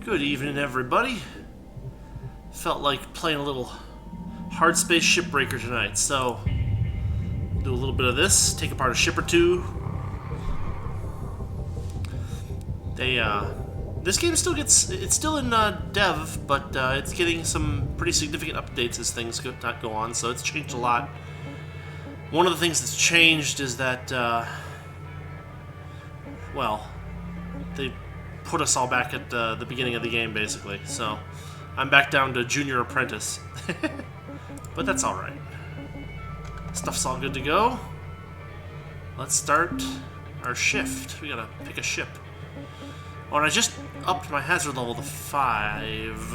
Good evening, everybody. Felt like playing a little Hardspace Shipbreaker tonight, so we'll do a little bit of this, take apart a ship or two. This game still it's still in dev, but it's getting some pretty significant updates as things go on, so it's changed a lot. One of the things that's changed is that, well, they put us all back at the beginning of the game, basically. So I'm back down to junior apprentice. But that's alright. Stuff's all good to go. Let's start our shift. We gotta pick a ship. Oh, and I just upped my hazard level to 5.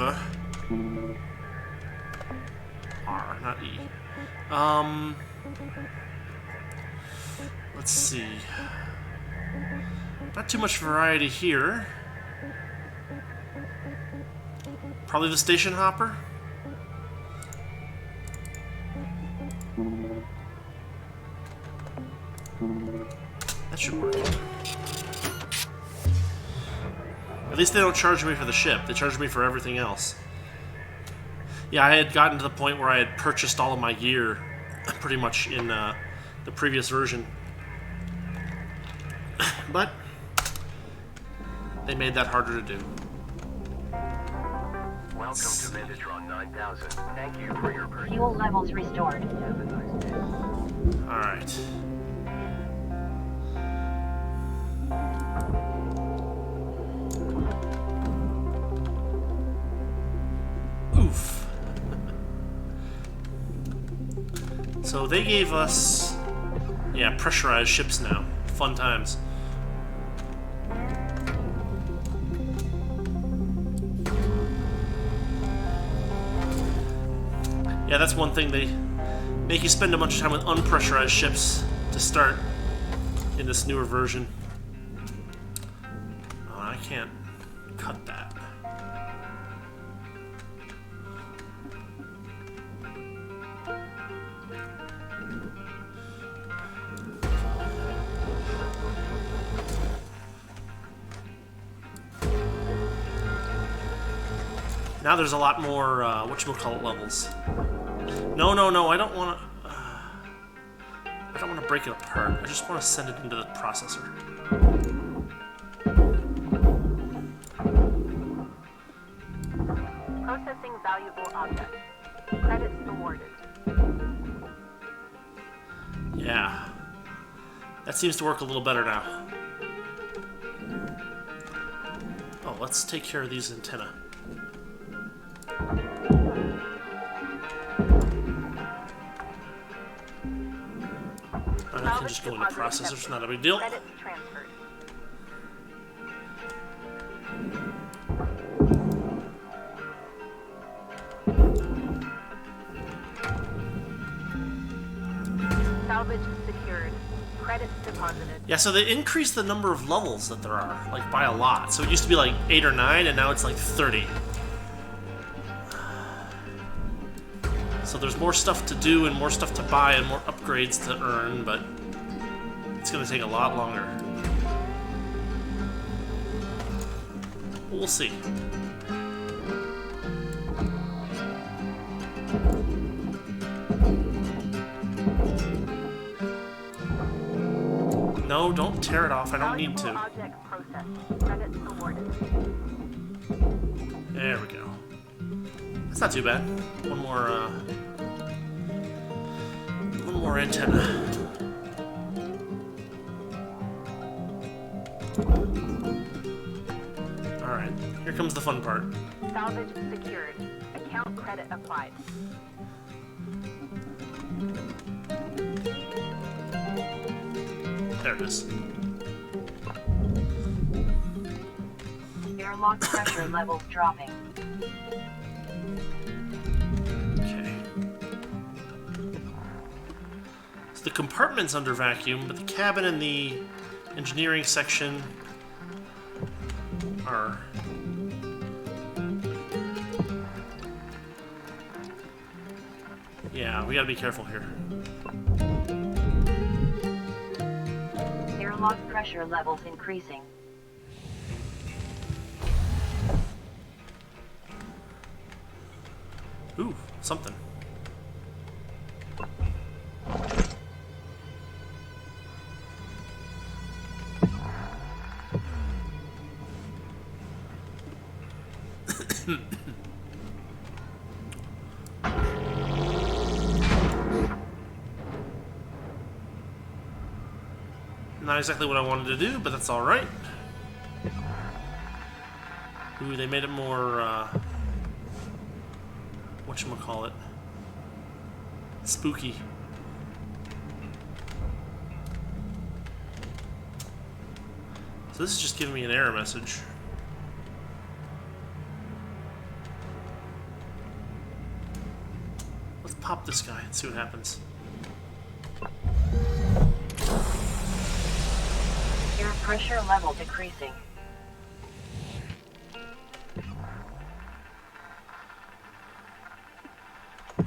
R, not E. Let's see. Not too much variety here. Probably the station hopper. That should work. At least they don't charge me for the ship. They charge me for everything else. Yeah, I had gotten to the point where I had purchased all of my gear pretty much in the previous version. But they made that harder to do. Welcome to Megatron 9000. Thank you for your purchase. Fuel levels restored. Have a nice day. Alright. Oof. So they gave us, yeah, pressurized ships now. Fun times. Yeah, that's one thing. They make you spend a bunch of time with unpressurized ships to start in this newer version. Oh, I can't cut that. Now there's a lot more, whatchamacallit levels. No, I don't want to... I don't want to break it apart. I just want to send it into the processor. Processing valuable objects. Credits awarded. Yeah. That seems to work a little better now. Oh, let's take care of these antennae. I can just go into processors, not a big deal. Credits transferred. Salvage secured. Credits deposited. Yeah, so they increased the number of levels that there are, like, by a lot. So it used to be like 8 or 9, and now it's like 30. So there's more stuff to do and more stuff to buy and more upgrades to earn, but it's going to take a lot longer. We'll see. No, don't tear it off. I don't need to. Object processed. Credits awarded. There we go. That's not too bad. One more antenna. Alright, here comes the fun part. Salvage secured. Account credit applied. There it is. Airlock pressure levels dropping. Okay. So the compartment's under vacuum, but the cabin and the engineering section are... Yeah, we gotta be careful here. Airlock pressure levels increasing. Ooh, something. Not exactly what I wanted to do, but that's alright. Ooh, they made it more, whatchamacallit? Spooky. So this is just giving me an error message. Let's pop this guy and see what happens. Air pressure level decreasing.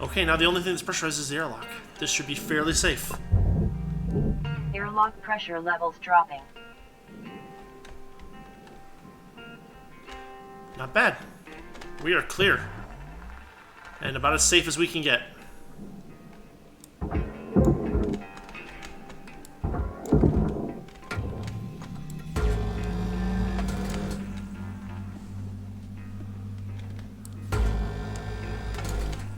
Okay, now the only thing that's pressurized is the airlock. This should be fairly safe. Airlock pressure levels dropping. Not bad. We are clear. And about as safe as we can get.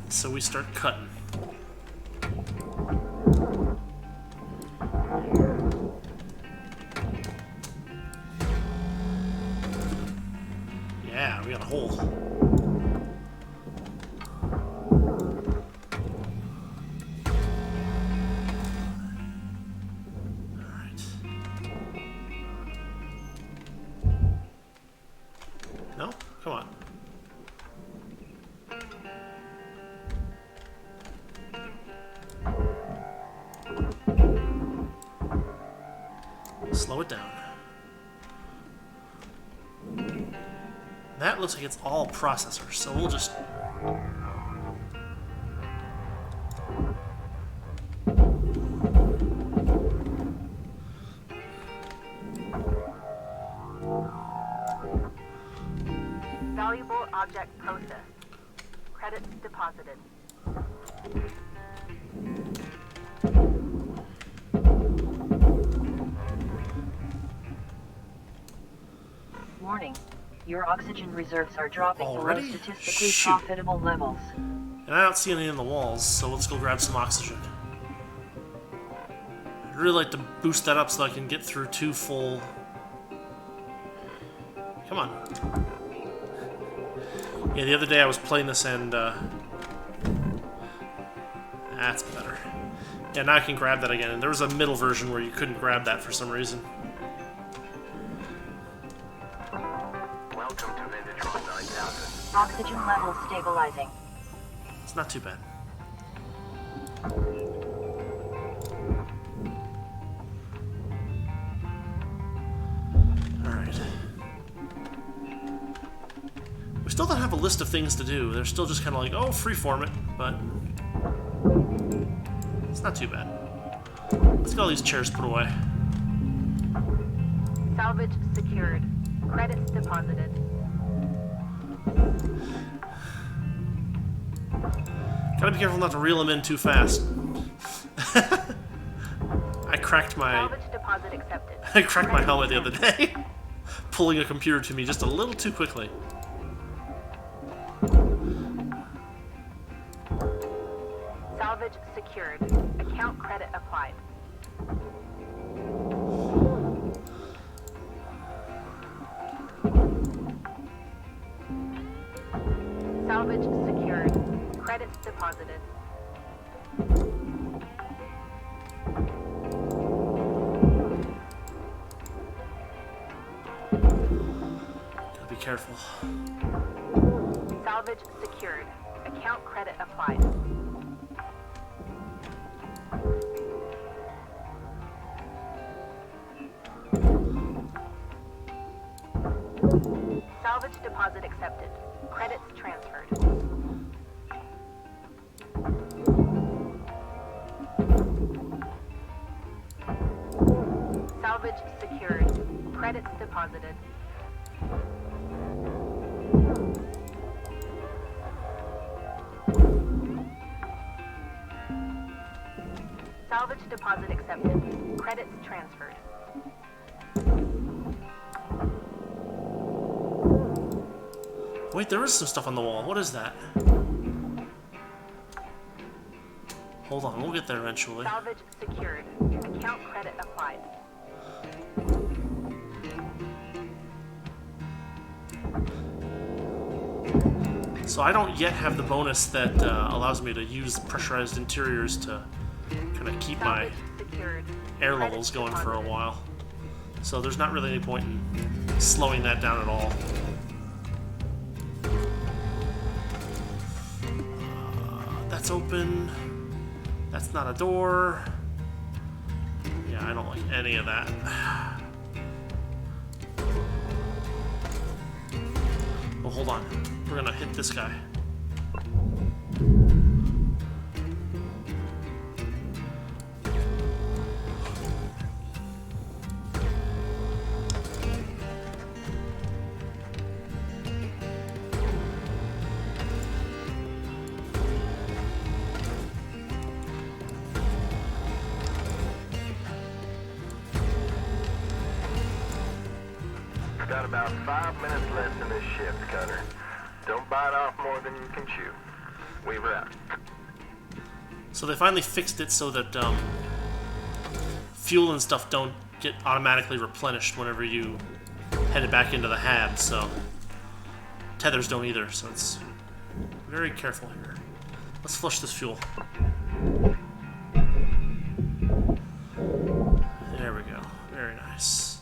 So we start cutting. Yeah, we got a hole. Alright. No? Come on. Slow it down. That looks like it's all processor, so we'll just... Valuable object processed. Credits deposited. Warning. Your oxygen reserves are dropping Already? below statistically Shoot. profitable levels. And I don't see anything in the walls, so let's go grab some oxygen. I'd really like to boost that up so I can get through 2 full... Come on. Yeah, the other day I was playing this and, that's better. Yeah, now I can grab that again. And there was a middle version where you couldn't grab that for some reason. Welcome to Vindatron 9000. Oxygen levels stabilizing. It's not too bad. Alright. We still don't have a list of things to do. They're still just kind of like, oh, freeform it, but it's not too bad. Let's get all these chairs put away. Salvage secured. Credits deposited. Gotta be careful not to reel them in too fast. I cracked my Salvage deposit accepted. I cracked my helmet the other day, pulling a computer to me just a little too quickly. Salvage secured. Account credit applied. Salvage secured. Credits deposited. Gotta be careful. Salvage secured. Account credit applied. Salvage deposit accepted. Credits transferred. Salvage secured. Credits deposited. Salvage deposit accepted. Credits transferred. Wait, there is some stuff on the wall. What is that? Hold on, we'll get there eventually. Salvage secured. Account credit applied. So I don't yet have the bonus that allows me to use pressurized interiors to kind of keep my Salvage secured. air levels going for a while. So there's not really any point in slowing that down at all. That's open. That's not a door. Yeah, I don't like any of that. Oh, hold on. We're gonna hit this guy. Got about 5 minutes left in this shift, Cutter. Don't bite off more than you can chew. Weaver out. So they finally fixed it so that fuel and stuff don't get automatically replenished whenever you head it back into the hab, so tethers don't either, so it's very careful here. Let's flush this fuel. There we go. Very nice.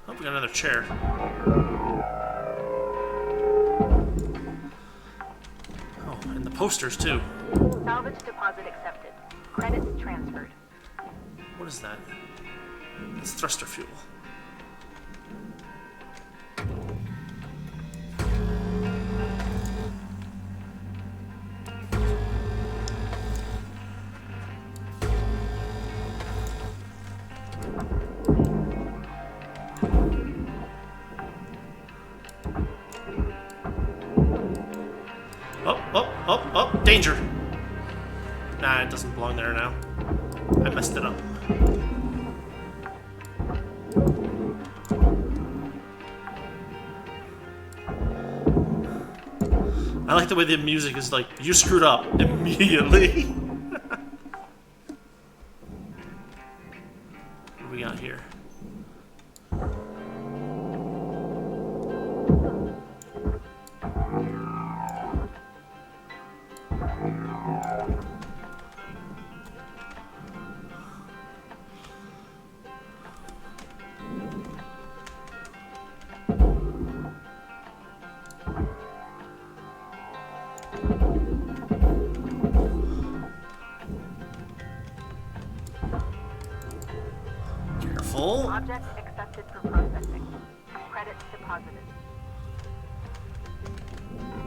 Oh, we got another chair. Oh, and the posters too. Salvage deposit accepted. Credits transferred. What is that? It's thruster fuel. Oh, danger! Nah, it doesn't belong there now. I messed it up. I like the way the music is like, you screwed up immediately. What do we got here? Careful. Object accepted for processing. Credits deposited.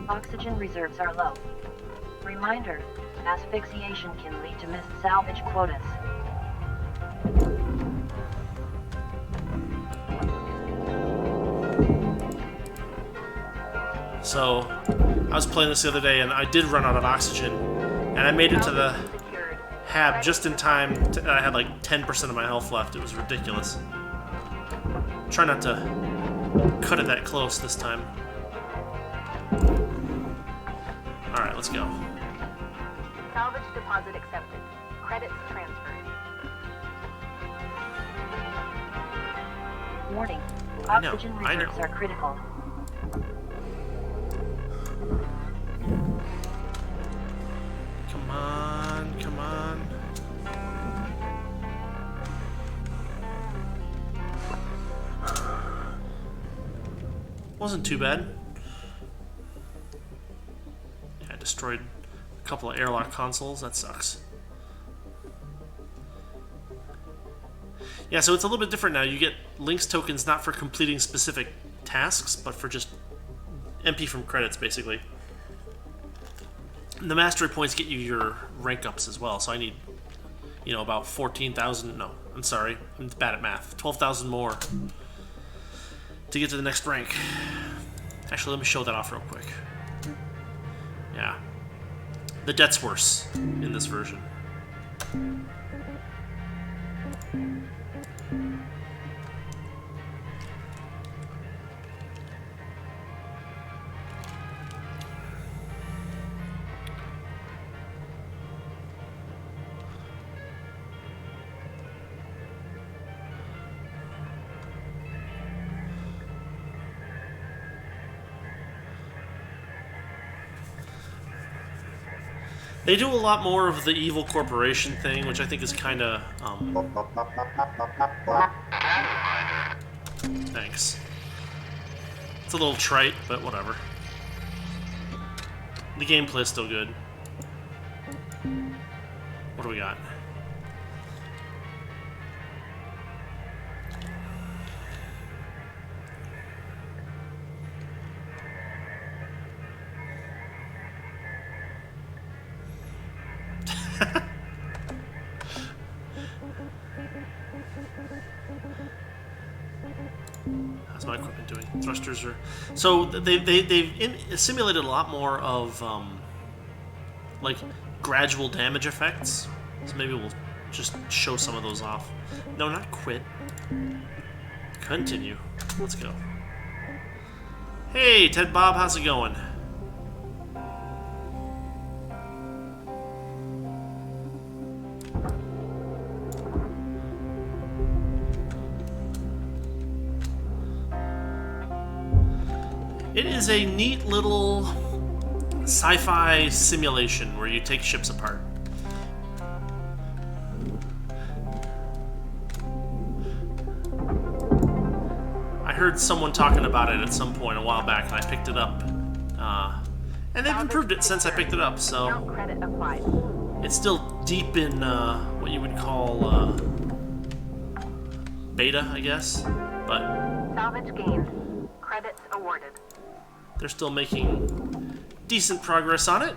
Oxygen reserves are low. Reminder, asphyxiation can lead to missed salvage quotas. So, I was playing this the other day and I did run out of oxygen. And I made it to the Secured. hab just in time. I had like 10% of my health left. It was ridiculous. Try not to cut it that close this time. Alright, let's go. Salvage deposit accepted. Credits transferred. Warning, I know, oxygen I know. reserves are critical. Come on, come on. Wasn't too bad. Yeah, I destroyed a couple of airlock consoles. That sucks. Yeah, so it's a little bit different now. You get links tokens not for completing specific tasks, but for just MP from credits, basically. And the mastery points get you your rank ups as well, so I need, you know, about 14,000, no, I'm sorry, I'm bad at math, 12,000 more to get to the next rank. Actually, let me show that off real quick. Yeah. The debt's worse in this version. They do a lot more of the evil corporation thing, which I think is kind of, thanks. It's a little trite, but whatever. The gameplay's still good. What do we got? How's my equipment doing? Thrusters are... So they've simulated a lot more of, like, gradual damage effects. So maybe we'll just show some of those off. No, not quit. Continue. Let's go. Hey, Ted Bob, how's it going? It is a neat little sci-fi simulation where you take ships apart. I heard someone talking about it at some point a while back, and I picked it up. And they've improved it since I picked it up, so Credit applied. it's still deep in what you would call beta, I guess. But Salvage gained. Credits awarded. they're still making decent progress on it.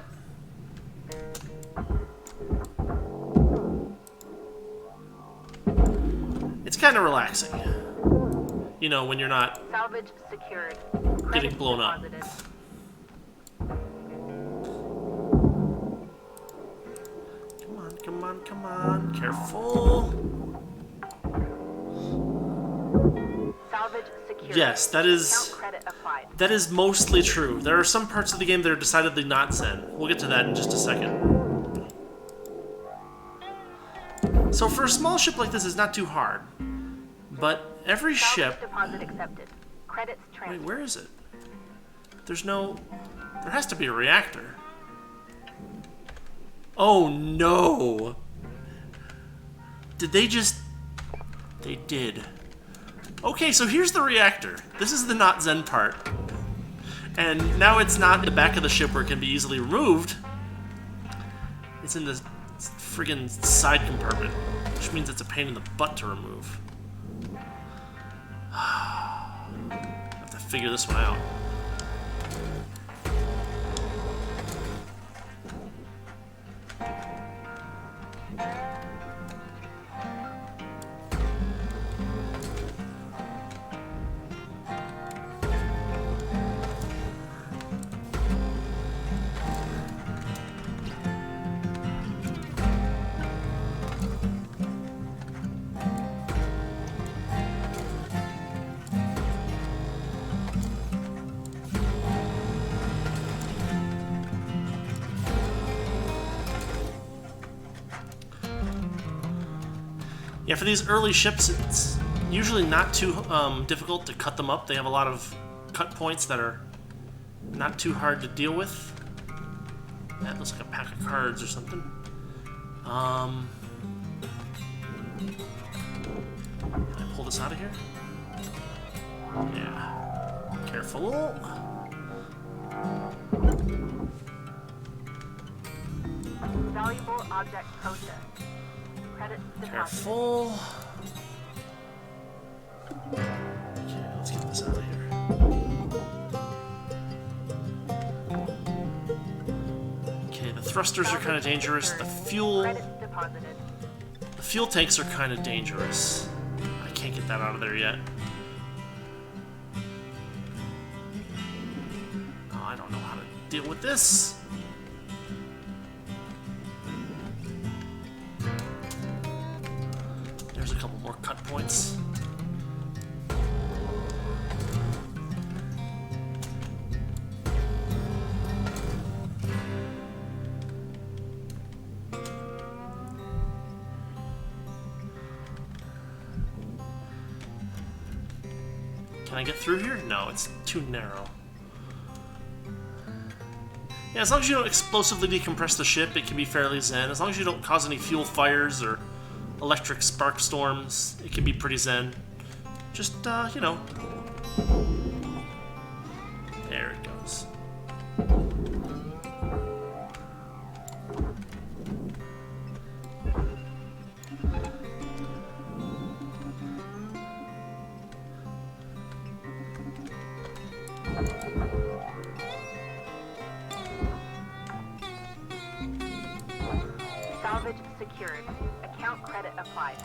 It's kind of relaxing. You know, when you're not Salvage secured. getting Credits blown up. deposited. Come on, come on, come on. Careful. Salvage secured. Yes, that Count is... credit applied. That is mostly true. There are some parts of the game that are decidedly not Zen. We'll get to that in just a second. So for a small ship like this, it's not too hard. But every Salvage ship... deposit accepted. Credits Wait, transferred. where is it? There's no... There has to be a reactor. Oh no! Did they just... They did. Okay, so here's the reactor. This is the not Zen part. And now it's not in the back of the ship where it can be easily removed. It's in this friggin' side compartment, which means it's a pain in the butt to remove. I have to figure this one out. Yeah, for these early ships, it's usually not too difficult to cut them up. They have a lot of cut points that are not too hard to deal with. That looks like a pack of cards or something. Can I pull this out of here? Yeah. Careful. Valuable object processed. Credits deposited. Careful. Okay, let's get this out of here. Okay, the thrusters are kind of dangerous. The fuel tanks are kind of dangerous. I can't get that out of there yet. Oh, I don't know how to deal with this. points. Can I get through here? No, it's too narrow. Yeah, as long as you don't explosively decompress the ship, it can be fairly zen. As long as you don't cause any fuel fires or electric spark storms, it can be pretty zen. Just, you know. There it goes. Salvage secured. Account credit applied.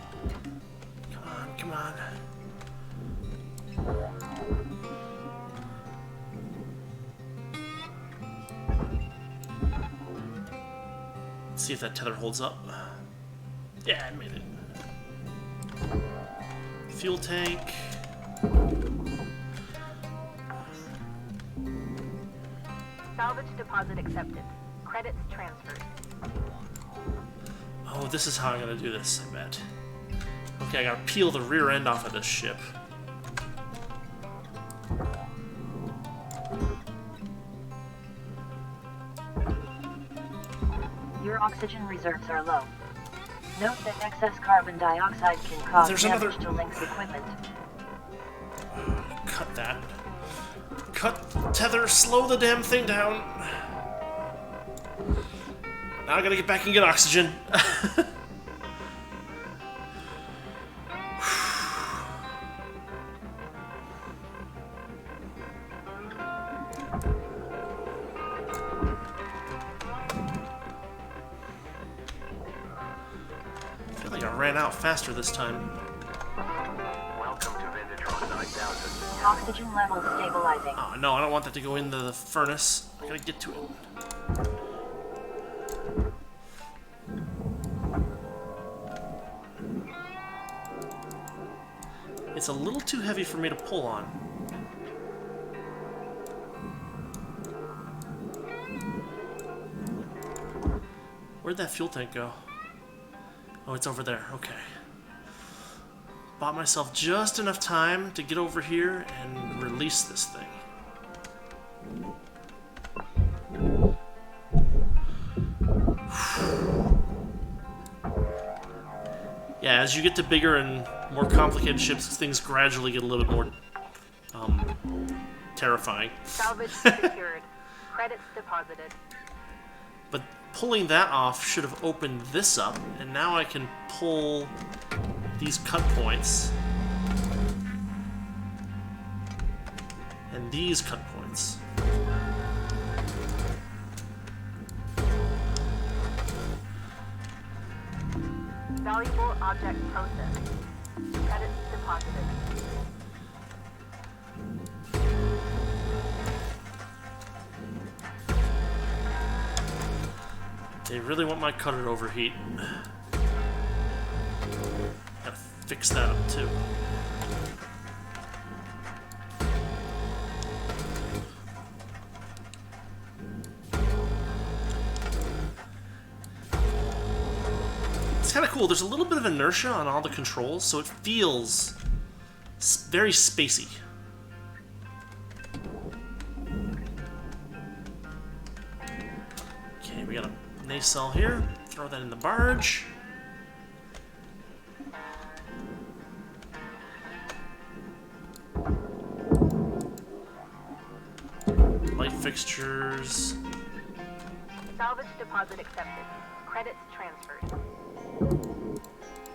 Come on, come on. Let's see if that tether holds up. Yeah, I made it. Fuel tank. Salvage deposit accepted. Credits transferred. Oh, this is how I'm gonna do this, I bet. Okay, I gotta peel the rear end off of this ship. Your oxygen reserves are low. Note that excess carbon dioxide can cause There's damage another- to Link's equipment. Cut that. Cut tether, slow the damn thing down. Now I gotta get back and get oxygen. I feel like I ran out faster this time. Welcome to Vintatron 9000. Oxygen levels stabilizing. Oh no, I don't want that to go into the furnace. I gotta get to it. It's a little too heavy for me to pull on. Where'd that fuel tank go? Oh, it's over there. Okay. Bought myself just enough time to get over here and release this thing. Yeah, as you get to bigger and more complicated ships, things gradually get a little bit more terrifying. Salvage secured. Credits deposited. But pulling that off should have opened this up, and now I can pull these cut points and these cut points. Valuable object processed. Credits deposited. They really want my cutter to overheat. Gotta fix that up too. It's kind of cool. There's a little bit of inertia on all the controls, so it feels very spacey. Okay, we got a nacelle here. Throw that in the barge. Light fixtures. Salvage deposit accepted. Credits transferred.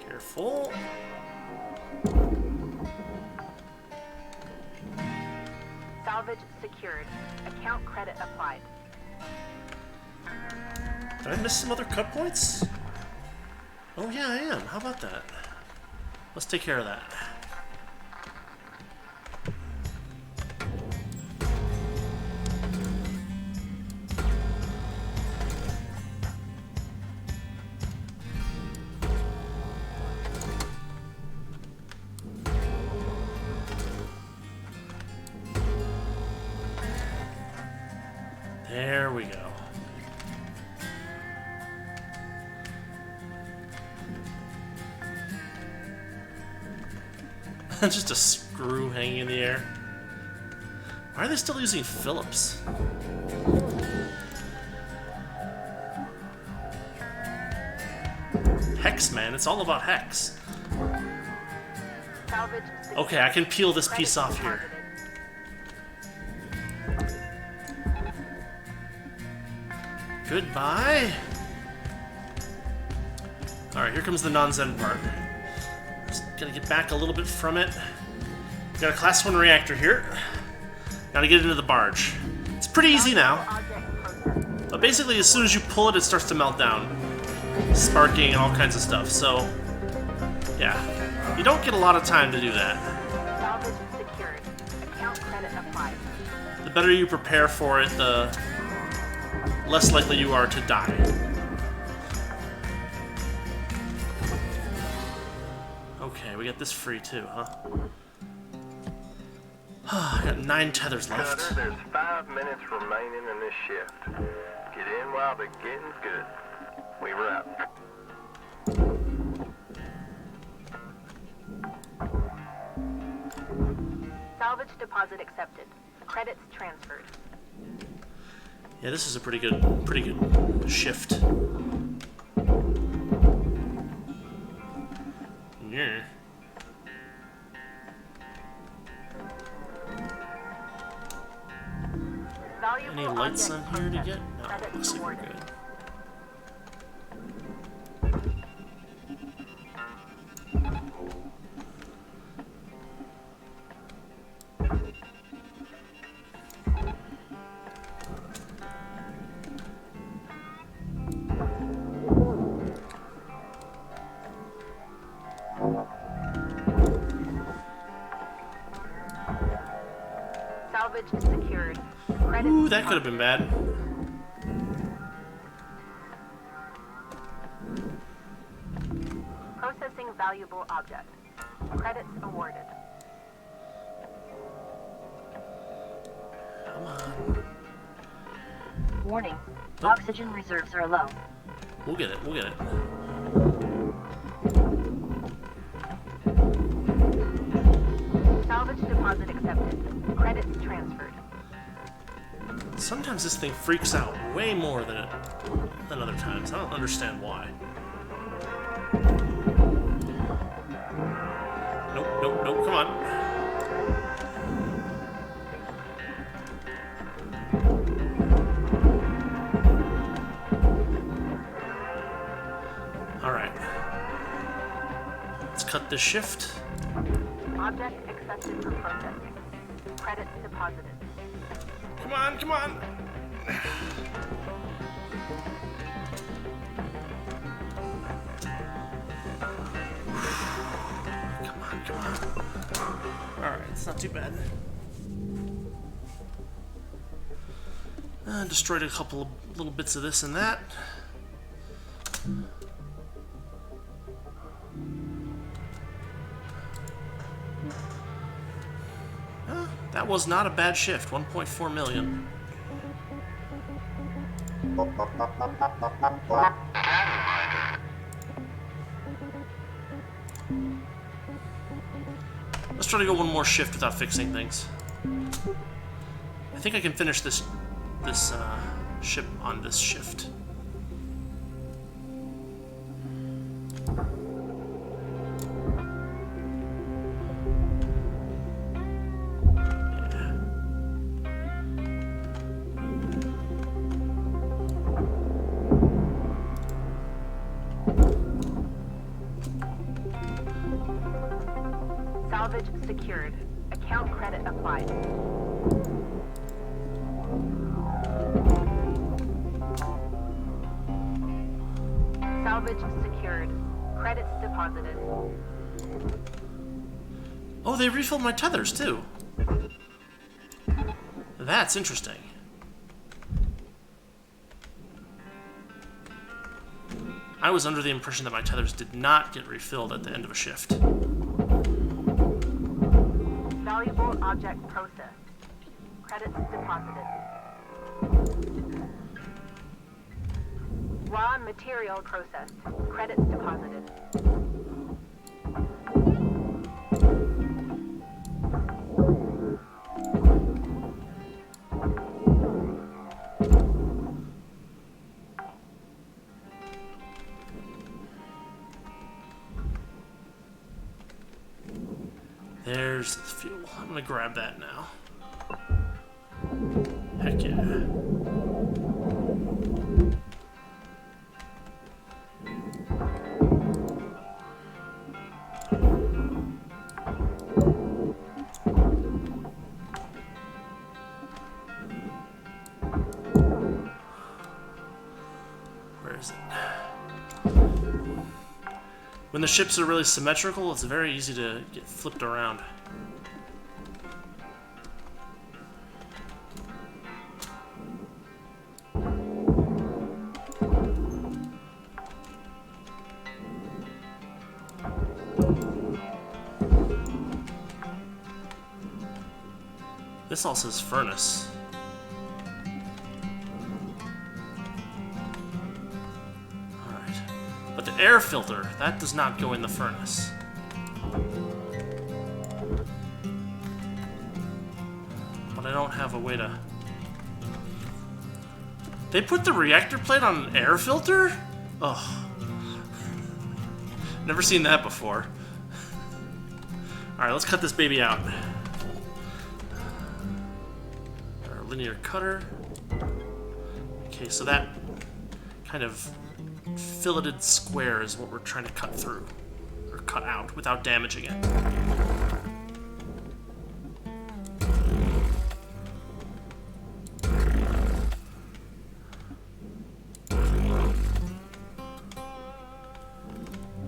Careful. Salvage secured. Account credit applied. Did I miss some other cut points? Oh yeah, I am. How about that? Let's take care of that. There we go. Just a screw hanging in the air. Why are they still using Phillips? Hex, man. It's all about hex. Salvage Okay, I can peel this piece off here. Goodbye. Alright, here comes the non-Zen part. Just gotta get back a little bit from it. Got a class 1 reactor here. Gotta get into the barge. It's pretty easy now. But basically, as soon as you pull it, it starts to melt down. Sparking and all kinds of stuff, so... yeah. You don't get a lot of time to do that. Salvage secured. Account credit applied. The better you prepare for it, the less likely you are to die. Okay, we got this free too, huh? I got 9 tethers left. Cutter, there's 5 minutes remaining in this shift. Get in while the getting's good. Weaver out. Salvage deposit accepted. Credits transferred. Yeah, this is a pretty good shift. Yeah. Valuable Any lights object on here to processed. get? No, Credits looks like we're awarded. good. Salvage secured. Credits Ooh, that could have been bad. processing valuable object. Credits awarded. Come on. Warning. Oxygen reserves are low. We'll get it, we'll get it. Salvage deposit accepted. Credits transferred. Sometimes this thing freaks out way more than other times. I don't understand why. Nope, nope, nope, come on. Alright. Let's cut this shift. Object accepted for processing. Credits deposited. Come on, come on. Come on, come on. Alright, it's not too bad. Destroyed a couple of little bits of this and that. That was not a bad shift. 1.4 million. Let's try to go one more shift without fixing things. I think I can finish this ship on this shift. Salvage secured. Account credit applied. Salvage secured. Credits deposited. Oh, they refilled my tethers too. That's interesting. I was under the impression that my tethers did not get refilled at the end of a shift. Valuable object processed. Credits deposited. Raw material processed. Credits deposited. There's the fuel. I'm gonna grab that now. Heck yeah. Where is it? When the ships are really symmetrical, it's very easy to get flipped around. This all says furnace. But the air filter, that does not go in the furnace. But I don't have a way to... They put the reactor plate on an air filter? Ugh. Never seen that before. Alright, let's cut this baby out. Our linear cutter. Okay, so that kind of filleted square is what we're trying to cut through, or cut out without damaging it.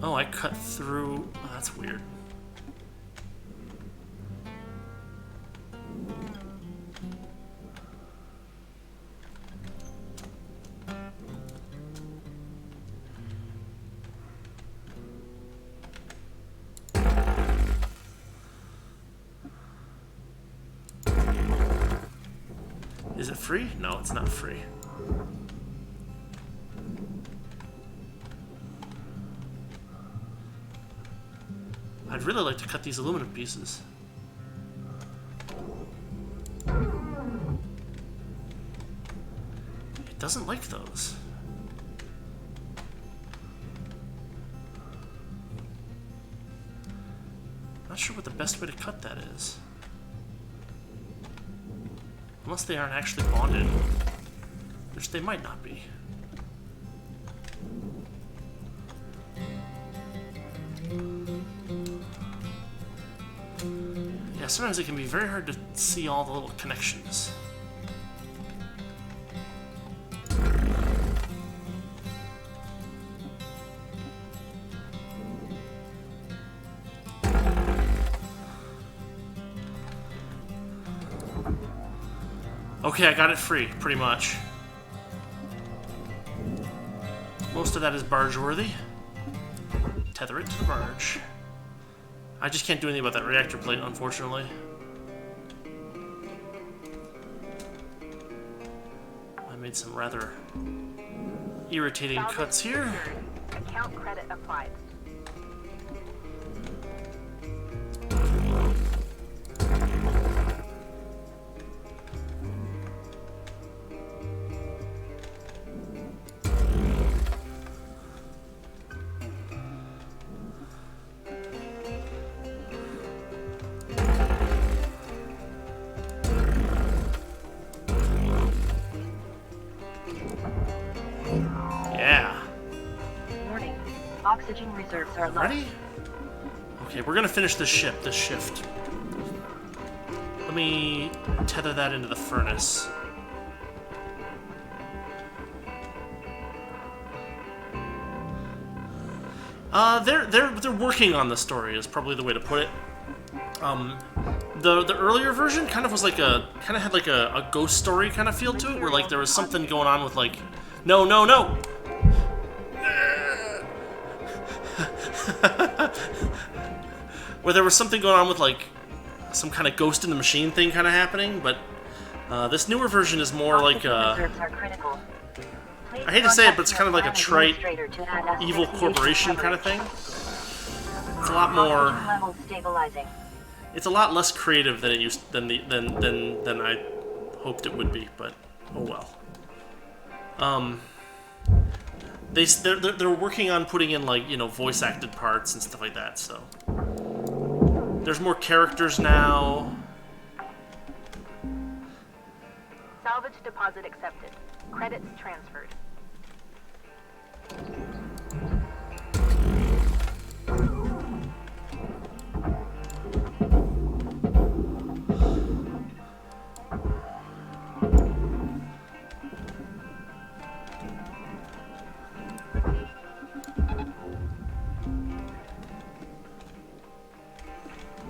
Oh, I cut through... Oh, that's weird. Is it free? No, it's not free. I'd really like to cut these aluminum pieces. It doesn't like those. Not sure what the best way to cut that is. Unless they aren't actually bonded. Which they might not be. Yeah, sometimes it can be very hard to see all the little connections. Okay, I got it free, pretty much. Most of that is barge-worthy. Tether it to the barge. I just can't do anything about that reactor plate, unfortunately. I made some rather irritating cuts here. Account credit applied. Oxygen reserves are low. Ready? Okay, we're gonna finish this shift. Let me tether that into the furnace. They're working on the story is probably the way to put it. The earlier version kind of was like had like a ghost story kind of feel to it, where like there was something going on with like, no. Where there was something going on with like some kind of ghost in the machine thing kind of happening, but This newer version is more like Reserves are critical. Please I hate to say it, but it's contact kind of like a your trite administrator to add evil asphyxiation corporation kind of coverage. thing. It's a lot more. Oxygen levels stabilizing. It's a lot less creative than it used than I hoped it would be, but oh well. They're working on putting in, like, you know, voice acted parts and stuff like that. So there's more characters now. Salvage deposit accepted. Credits transferred.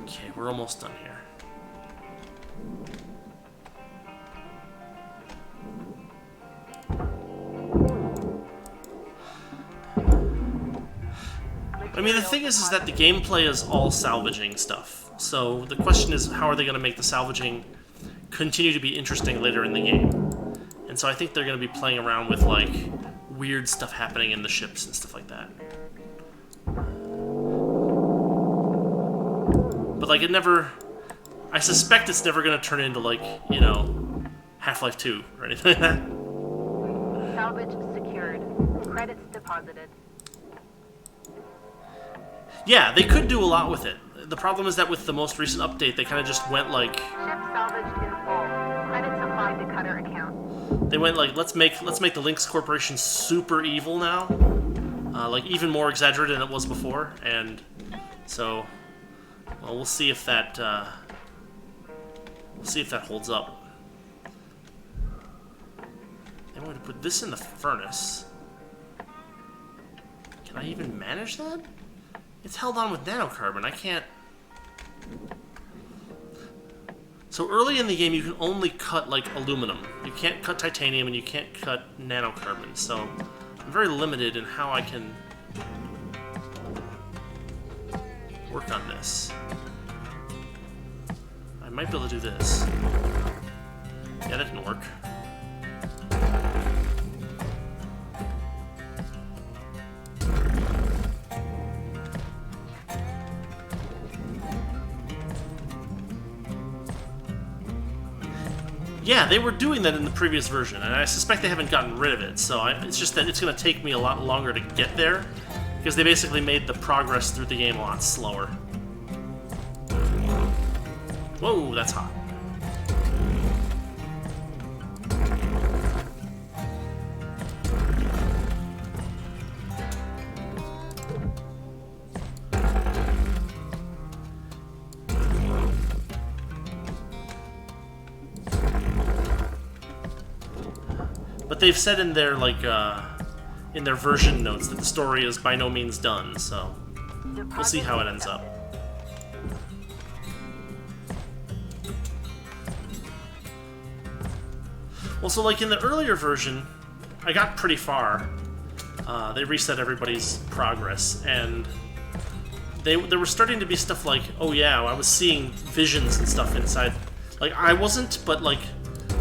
Okay, we're almost done here. I mean, the thing is that the gameplay is all salvaging stuff. So the question is, how are they going to make the salvaging continue to be interesting later in the game? And so I think they're going to be playing around with, like, weird stuff happening in the ships and stuff like that. But, like, it never... I suspect it's never going to turn into, like, you know, Half-Life 2 or anything like that. Salvage secured. Credits deposited. Yeah, they could do a lot with it. The problem is that with the most recent update, they kind of just went, like... Ship salvaged in full. Credits applied to cutter account. They went, like, let's make the Lynx Corporation super evil now. Like, even more exaggerated than it was before. And so... Well, we'll see if that... We'll see if that holds up. They want to put this in the furnace. Can I even manage that? It's held on with nanocarbon. I can't... So early in the game, you can only cut, like, aluminum. You can't cut titanium, and you can't cut nanocarbon. So I'm very limited in how I can work on this. I might be able to do this. Yeah, that didn't work. Yeah, they were doing that in the previous version, and I suspect they haven't gotten rid of it, so it's just that it's going to take me a lot longer to get there, because they basically made the progress through the game a lot slower. Whoa, that's hot. But they've said in their, like, in their version notes that the story is by no means done, so we'll see how it ends up. Well, so, like, in the earlier version, I got pretty far. They reset everybody's progress, and there were starting to be stuff like, oh yeah, I was seeing visions and stuff inside. Like, I wasn't, but, like,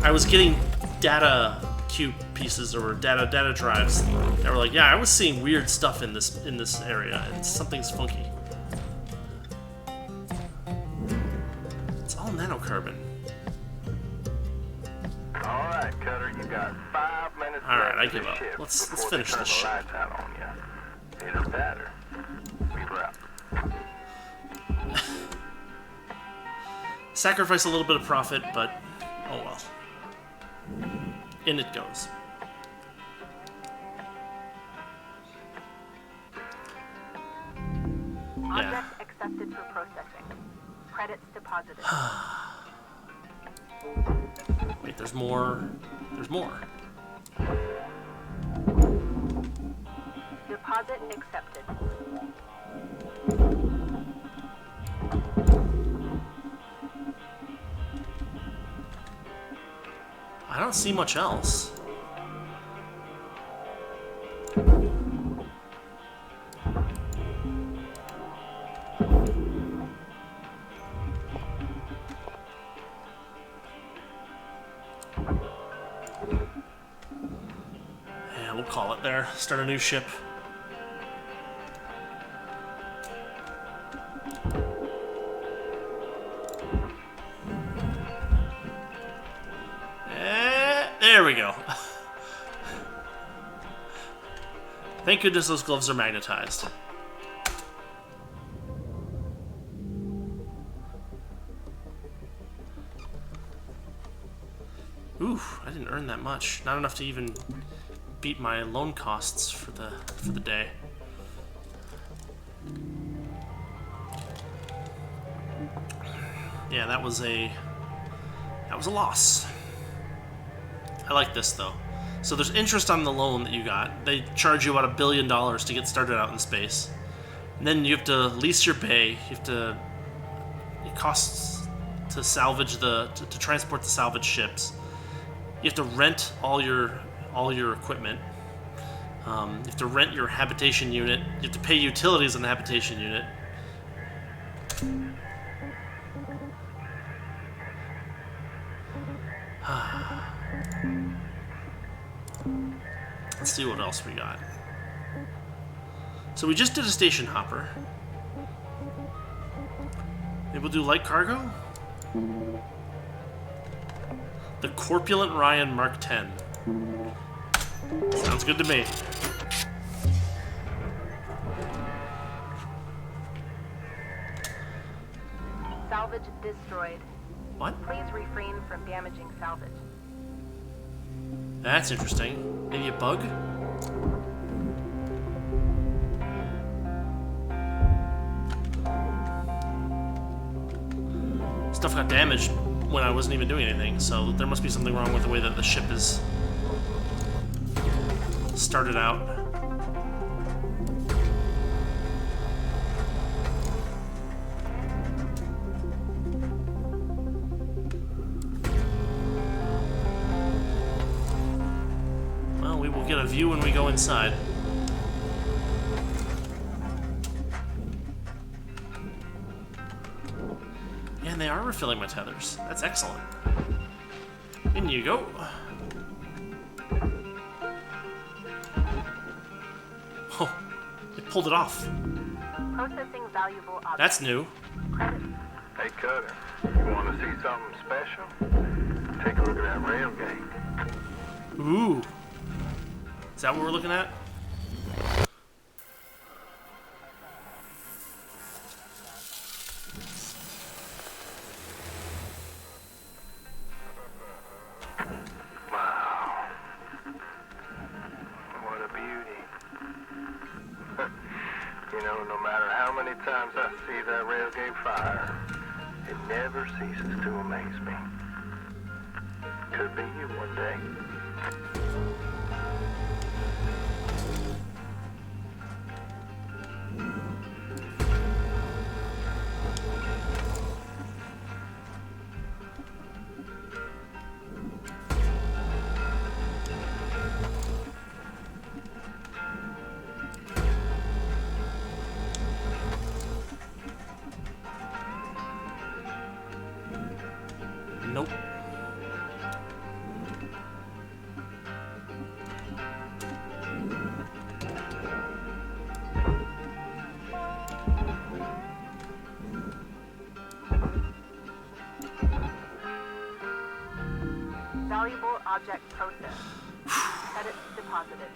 I was getting data cube pieces or data drives that were like, yeah, I was seeing weird stuff in this area, and something's funky. It's all nanocarbon. All right, Cutter, you got 5 minutes All right, left I of give this up. shift Let's before finish they turn this the shit. lights out on you. Either that or we're out. Sacrifice a little bit of profit, but oh well. In it goes. Yeah. Object accepted for processing. Credits deposited. Wait, there's more. There's more. Deposit accepted. I don't see much else. we'll call it there. Start a new ship. There we go. Thank goodness those gloves are magnetized. Ooh, I didn't earn that much. Not enough to even beat my loan costs for the day. Yeah, that was a loss. I like this though. So there's interest on the loan that you got. They charge you about $1 billion to get started out in space. And then you have to lease your bay. You have to. It costs to salvage to transport the salvage ships. You have to rent all your equipment. You have to rent your habitation unit. You have to pay utilities on the habitation unit. Let's see what else we got. So we just did a station hopper. Maybe we'll do light cargo? The Corpulent Ryan Mark 10. Sounds good to me. Salvage destroyed. What? Please refrain from damaging salvage. That's interesting. Maybe a bug? Stuff got damaged when I wasn't even doing anything, so there must be something wrong with the way that the ship is started out. Well, we will get a view when we go inside. And they are refilling my tethers. That's excellent. In you go. Oh, it pulled it off. Processing valuable objects. That's new. Credits. Hey, Cutter, you want to see something special? Take a look at that rail gate. Ooh. Is that what we're looking at? Wow. What a beauty. You know, no matter how many times I see that railgate fire, it never ceases to amaze me. Could be you one day. Nope. Valuable object processed. Credits deposited.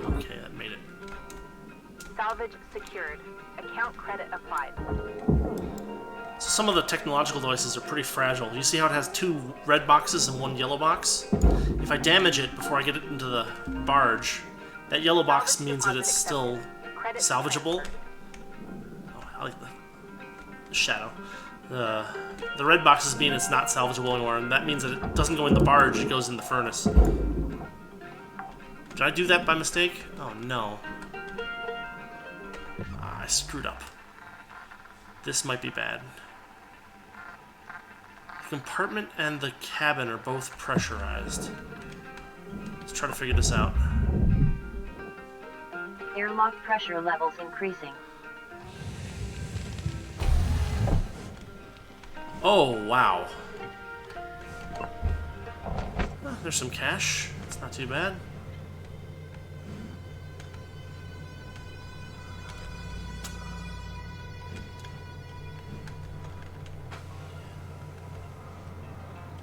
Okay, that made it. Salvage secured. Account credit applied. So some of the technological devices are pretty fragile. You see how it has 2 red boxes and 1 yellow box? If I damage it before I get it into the barge, that yellow box means that it's still salvageable. Oh, I like the shadow. The red boxes mean it's not salvageable anymore, and that means that it doesn't go in the barge, it goes in the furnace. Did I do that by mistake? Oh no. I screwed up. This might be bad. The compartment and the cabin are both pressurized. Let's try to figure this out. Airlock pressure levels increasing. Oh, wow. Oh, there's some cash. It's not too bad.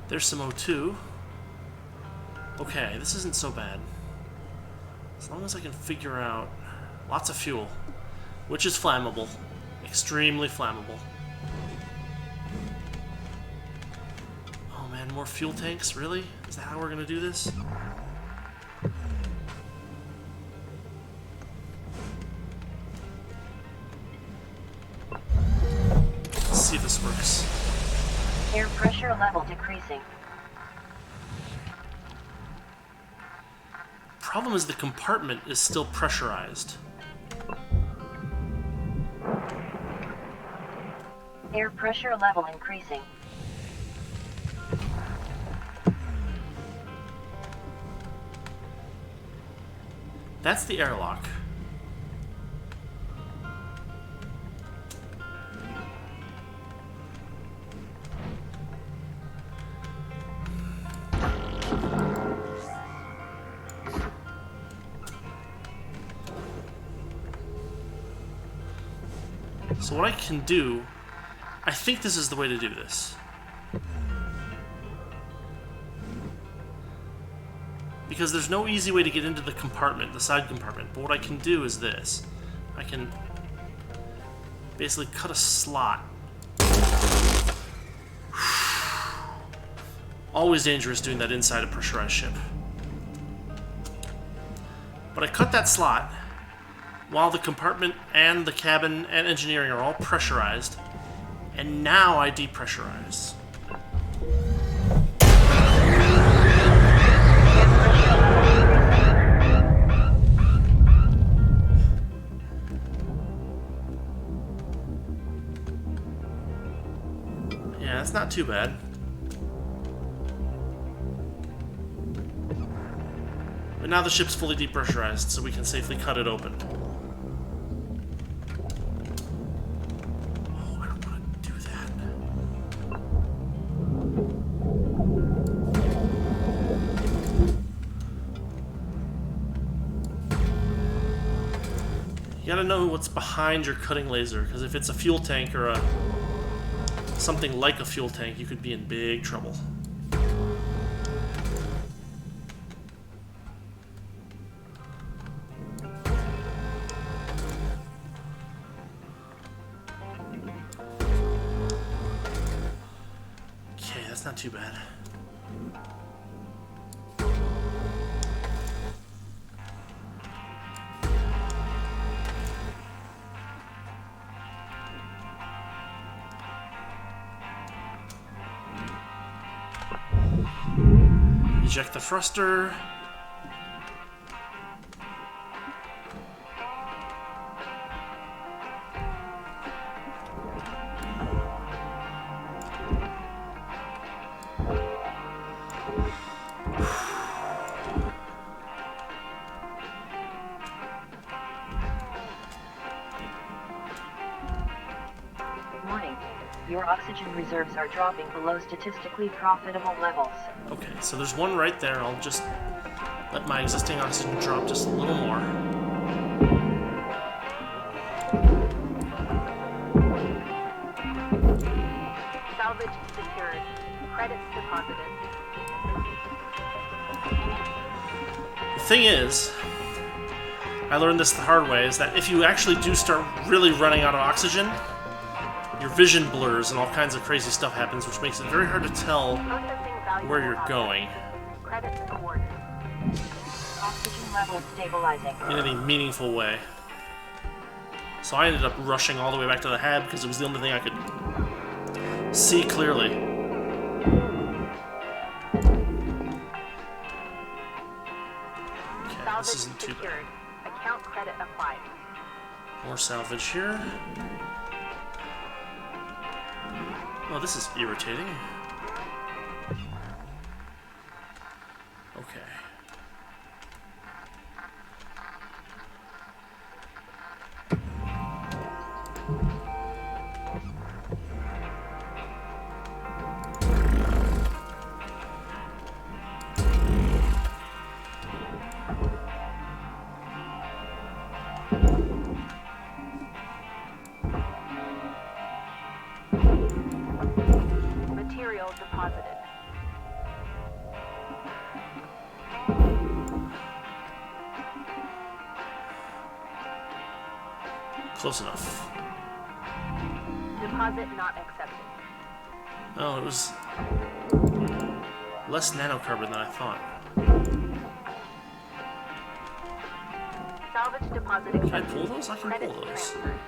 There's some O2. Okay, this isn't so bad. As long as I can figure out... Lots of fuel. Which is flammable. Extremely flammable. Oh man, more fuel tanks? Really? Is that how we're gonna do this? Let's see if this works. Air pressure level decreasing. Problem is the compartment is still pressurized. Air pressure level increasing. That's the airlock. So what I can do, I think this is the way to do this. Because there's no easy way to get into the compartment, the side compartment. But what I can do is this. I can basically cut a slot. Always dangerous doing that inside a pressurized ship. But I cut that slot while the compartment and the cabin and engineering are all pressurized, and now I depressurize. Yeah, that's not too bad. But now the ship's fully depressurized, so we can safely cut it open. Oh, I don't want to do that. You gotta know what's behind your cutting laser, because if it's a fuel tank or something like a fuel tank, you could be in big trouble. Not too bad. Eject the thruster. Your oxygen reserves are dropping below statistically profitable levels. Okay, so there's one right there. I'll just let my existing oxygen drop just a little more. Salvage secured. Credits deposited. The thing is, I learned this the hard way, is that if you actually do start really running out of oxygen, your vision blurs and all kinds of crazy stuff happens, which makes it very hard to tell where you're going. Credits awarded. Oxygen levels stabilizing. In any meaningful way. So I ended up rushing all the way back to the hab because it was the only thing I could see clearly. Okay, this isn't too bad. Account credit applied. More salvage here. Oh, this is irritating. Okay. Material deposited. Close enough. Deposit not accepted. Oh, it was less nanocarbon than I thought. Salvage deposit Can I accepted. pull those? I can Credits pull those. transferred.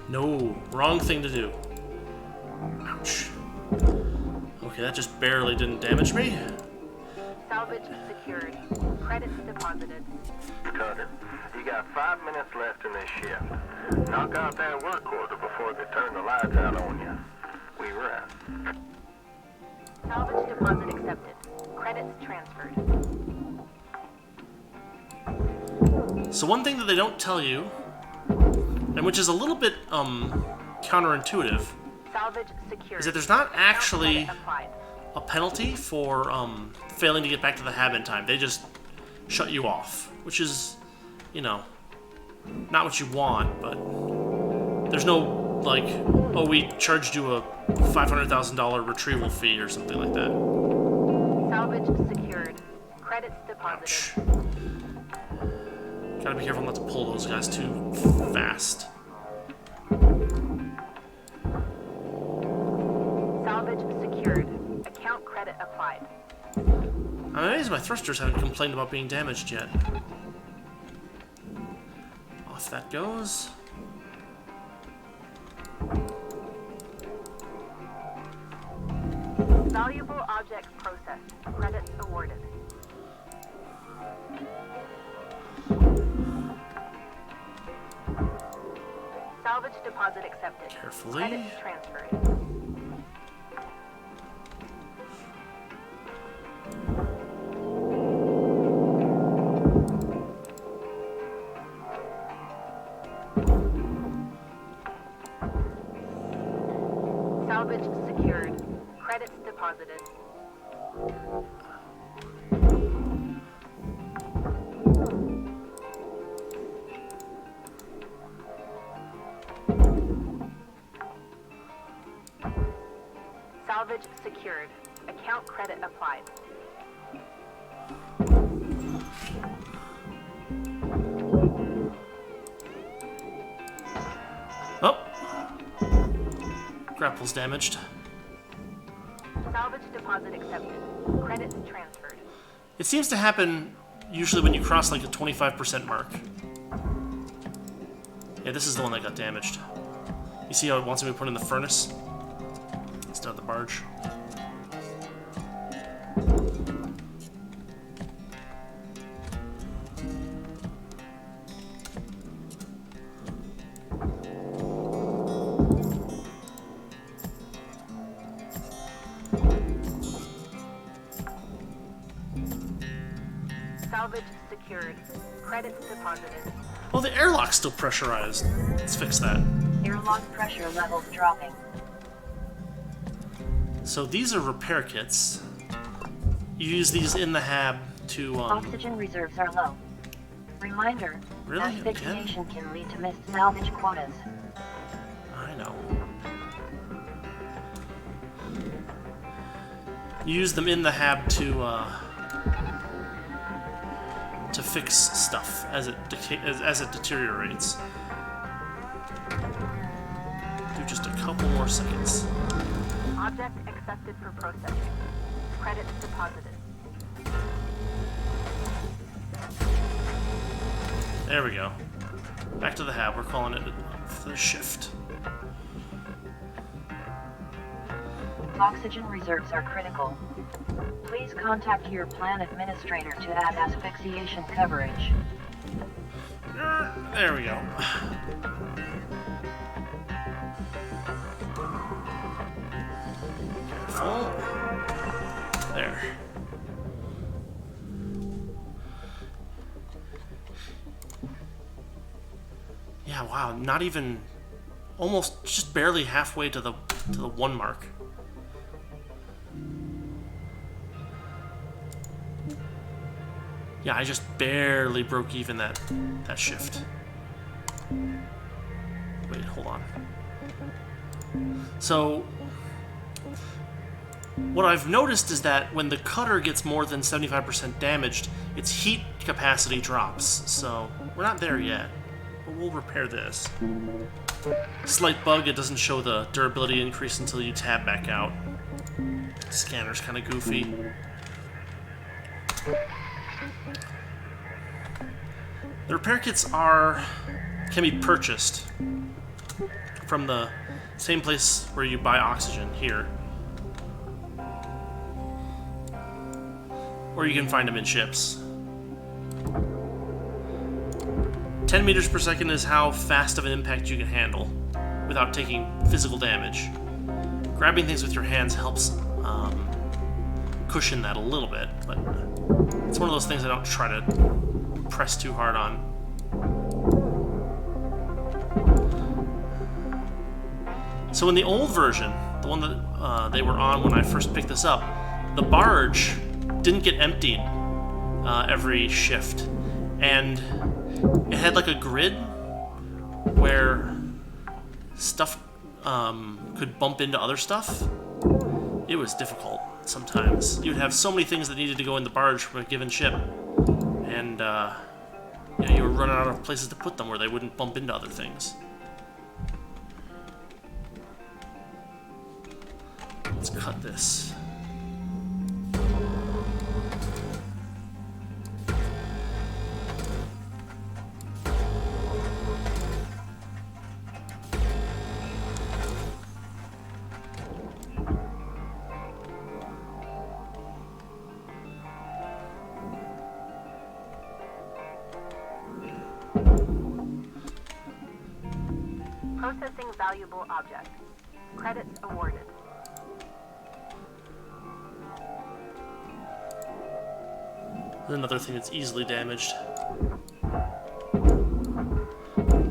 No, wrong thing to do. Ouch. Okay, that just barely didn't damage me. Salvage secured. Credits deposited. Cutter, you got 5 minutes left in this shift. Knock out that work order before they turn the lights out on you. We were out. Salvage deposit accepted. Credits transferred. So one thing that they don't tell you, and which is a little bit counterintuitive, Salvage secured. is that there's not Account actually credit applied. a penalty for failing to get back to the hab in time. They just shut you off, which is, you know, not what you want, but there's no, like, oh, we charged you a $500,000 retrieval fee or something like that. Salvage secured. Credits deposited. Ouch. Gotta be careful not to pull those guys too fast. Salvage secured. Account credit applied. I'm amazed my thrusters haven't complained about being damaged yet. Off that goes. Valuable object processed. Credits awarded. Salvage deposit accepted. Carefully. Credits transferred. Salvage secured. Credits deposited. Salvage secured. Account credit applied. Oh! Grapple's damaged. Salvage deposit accepted. Credits transferred. It seems to happen usually when you cross like a 25% mark. Yeah, this is the one that got damaged. You see how it wants me to put in the furnace instead of the barge? Salvage secured. Credits deposited. Oh, the airlock's still pressurized. Let's fix that. Airlock pressure levels dropping. So these are repair kits. You use these in the hab to, Oxygen reserves are low. Reminder, Really? asphyxiation can lead to missed salvage quotas. I know. You use them in the hab to fix stuff as it as it deteriorates. Do just a couple more seconds. Object accepted for processing. Credits deposited. There we go. Back to the hab. We're calling it the shift. Oxygen reserves are critical. Please contact your plan administrator to add asphyxiation coverage. There we go. Careful. There. Yeah, wow, not even, almost just barely halfway to the 1 mark. Yeah, I just barely broke even that shift. Wait, hold on. So, what I've noticed is that when the cutter gets more than 75% damaged, its heat capacity drops. So, we're not there yet, but we'll repair this. Slight bug, it doesn't show the durability increase until you tab back out. Scanner's kind of goofy. The repair kits can be purchased from the same place where you buy oxygen here. Or you can find them in ships. 10 meters per second is how fast of an impact you can handle without taking physical damage. Grabbing things with your hands helps cushion that a little bit, but it's one of those things I don't try to press too hard on. So in the old version, the one that they were on when I first picked this up, the barge didn't get emptied every shift, and it had like a grid where stuff could bump into other stuff. It was difficult sometimes. You'd have so many things that needed to go in the barge from a given ship, and you were running out of places to put them where they wouldn't bump into other things. Let's cut this. Processing valuable object. Credits awarded. Another thing that's easily damaged.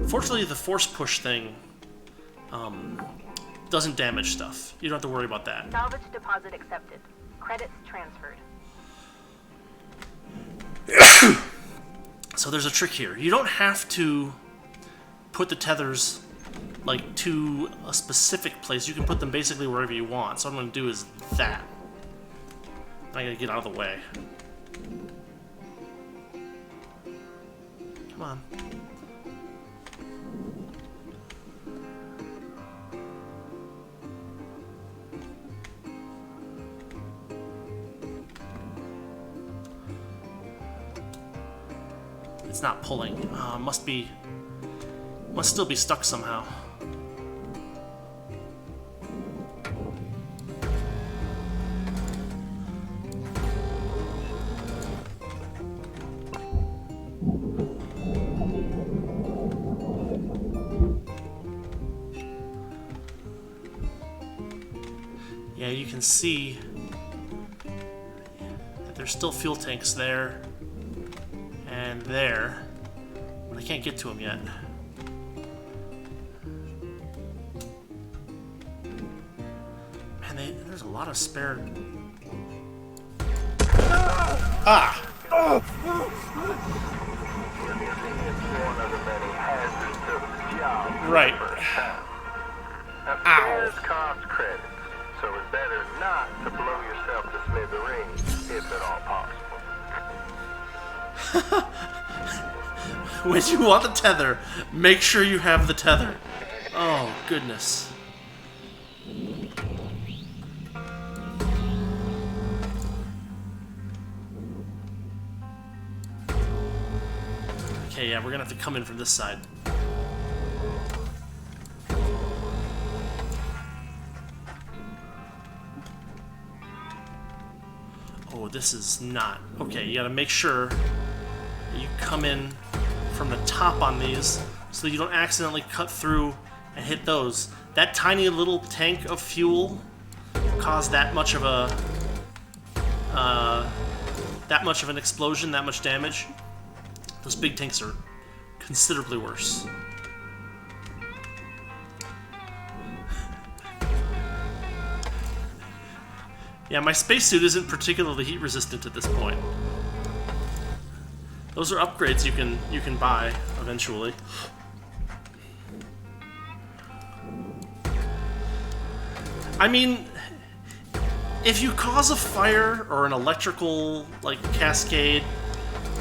Fortunately, the force push thing doesn't damage stuff. You don't have to worry about that. Salvage deposit accepted. Credits transferred. So there's a trick here. You don't have to put the tethers like to a specific place. You can put them basically wherever you want. So what I'm going to do is that. I gotta get out of the way. Come on. It's not pulling. Must still be stuck somehow. Yeah, you can see that there's still fuel tanks there and there, but I can't get to them yet. Man, there's a lot of spare. Ah! One of the many hazards of the job. Right. Now, Ow. spares cost credits, so it's better not to blow yourself to smithereens, if at all possible. When you want the tether, make sure you have the tether. Oh, goodness. Okay, yeah, we're gonna have to come in from this side. Oh, this is not... Okay, you gotta make sure that you come in from the top on these so that you don't accidentally cut through and hit those. That tiny little tank of fuel caused that much of a... that much of an explosion, that much damage. Those big tanks are considerably worse. Yeah, my spacesuit isn't particularly heat resistant at this point. Those are upgrades you can buy eventually. I mean, if you cause a fire or an electrical like cascade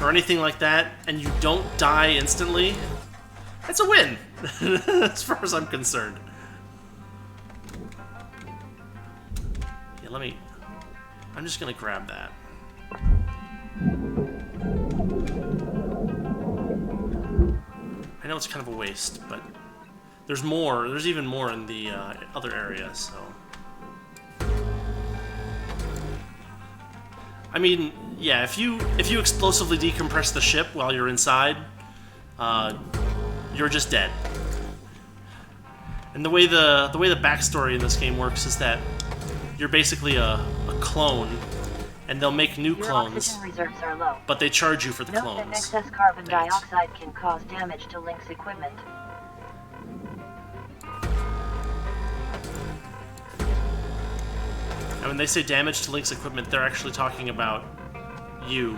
or anything like that and you don't die instantly, that's a win as far as I'm concerned. Yeah, I'm just gonna grab that. I know it's kind of a waste, but there's more. There's even more in the other area, so... I mean, yeah, if you explosively decompress the ship while you're inside, you're just dead. And the way the backstory in this game works is that you're basically a clone, and they'll make new clones, oxygen reserves are low. but they charge you for the Note clones. that excess carbon Dang it. dioxide can cause damage to Link's equipment. And when they say damage to Link's equipment, they're actually talking about you,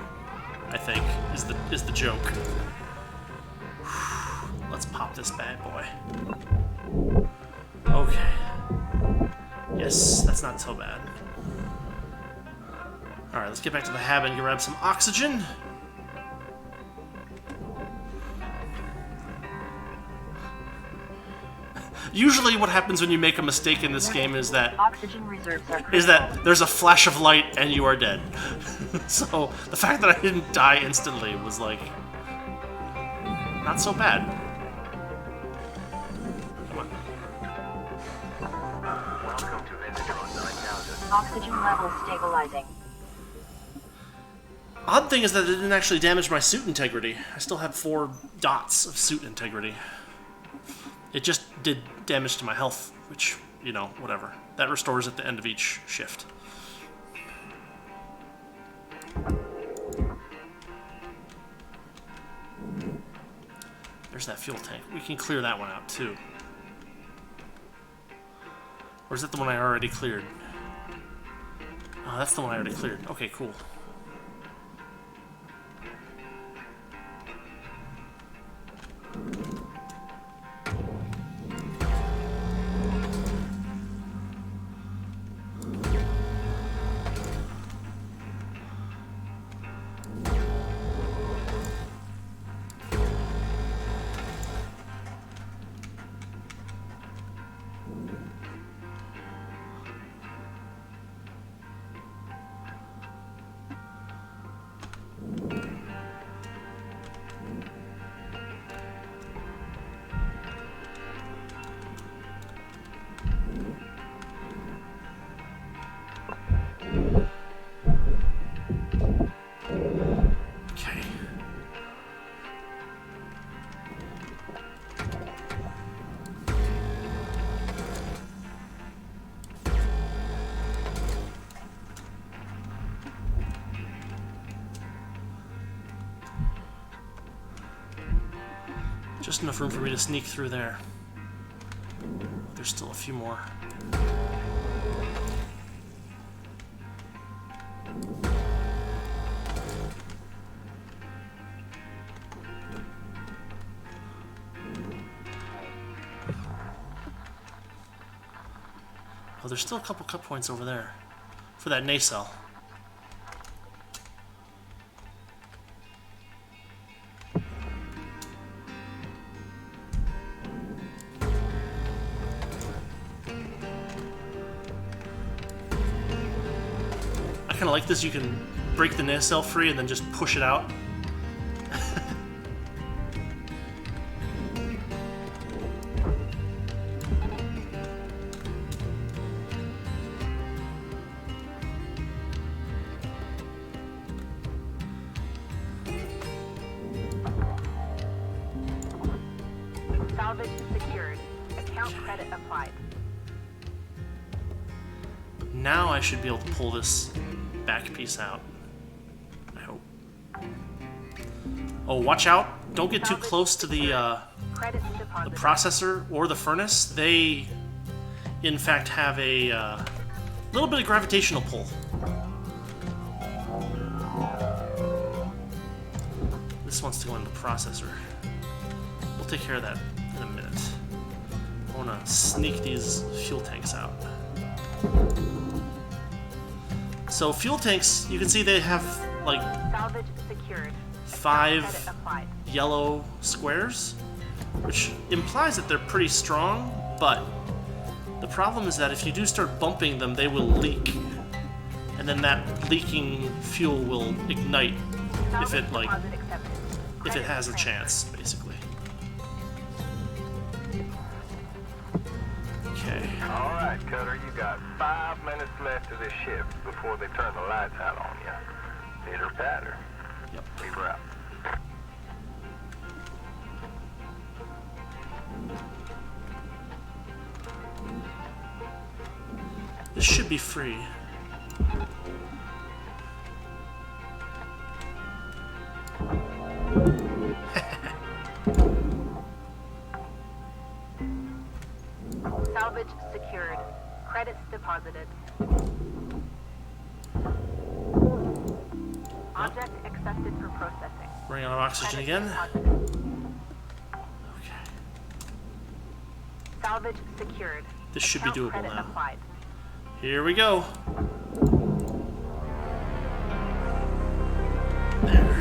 I think, is the joke. Let's pop this bad boy. Okay. Yes, that's not so bad. Alright, let's get back to the hab and grab some oxygen. Usually what happens when you make a mistake in this game is that Oxygen reserves are critical. there's a flash of light and you are dead. So the fact that I didn't die instantly was like not so bad. Come on. Welcome to Integron 9000. Oxygen levels stabilizing. Odd thing is that it didn't actually damage my suit integrity. I still have 4 dots of suit integrity. It just did damage to my health, which, you know, whatever. That restores at the end of each shift. There's that fuel tank. We can clear that one out, too. Or is that the one I already cleared? Oh, that's the one I already cleared. Okay, cool. Just enough room for me to sneak through there. There's still a few more. Oh, there's still a couple cut points over there for that nacelle. I kind of like this. You can break the nacelle free and then just push it out. Account credit applied. Now I should be able to pull this back piece out. I hope. Oh, watch out! Don't get too close to the Credits deposited. processor or the furnace. They, in fact, have a little bit of gravitational pull. This wants to go in the processor. We'll take care of that in a minute. I want to sneak these fuel tanks out. So fuel tanks, you can see they have like Salvage secured. 5 Credit applied. yellow squares, which implies that they're pretty strong, but the problem is that if you do start bumping them, they will leak. And then that leaking fuel will ignite if it like Deposit accepted. if it Credit has a transferred. chance, basically. Okay. All right, Cutter, you got 5 minutes left of this shift before they turn the lights out on you. Pitter patter. Yep. Leave her out. This should be free. Salvage secured. Credits deposited. Object accepted for processing. Running out of oxygen Credits again. deposited. Okay. Salvage secured. This should be Account doable credit now. applied. Here we go. There.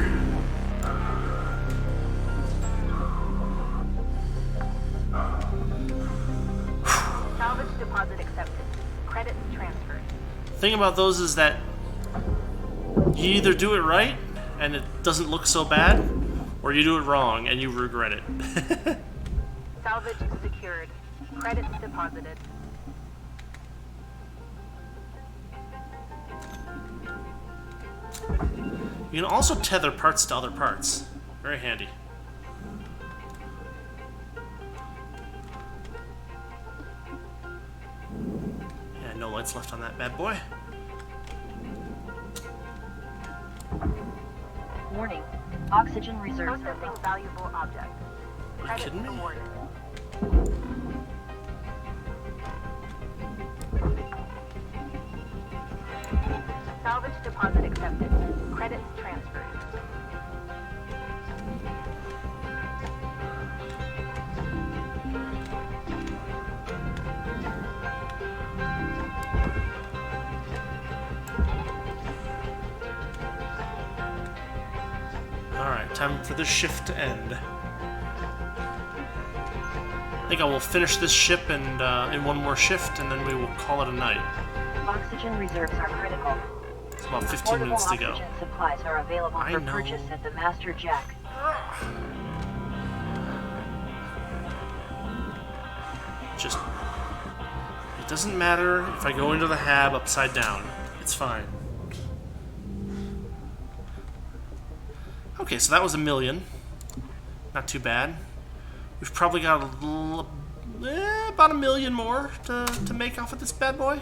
Salvage deposit accepted. Credits transferred. Thing about those is that you either do it right and it doesn't look so bad, or you do it wrong and you regret it. Salvage secured. Credits deposited. You can also tether parts to other parts. Very handy. Yeah, no lights left on that bad boy. Warning. Oxygen reserves are Processing low. valuable object. Are you Credits kidding me? awarded. Salvage deposit accepted. Credits transferred. Alright, time for this shift to end. I think I will finish this ship and in one more shift, and then we will call it a night. Oxygen reserves are critical. It's about 15 Portable minutes to go. oxygen supplies are available I for know. purchase at the Master Jack. Just, it doesn't matter if I go into the hab upside down. It's fine. Okay, so that was 1 million. Not too bad. We've probably got about 1 million more to make off of this bad boy.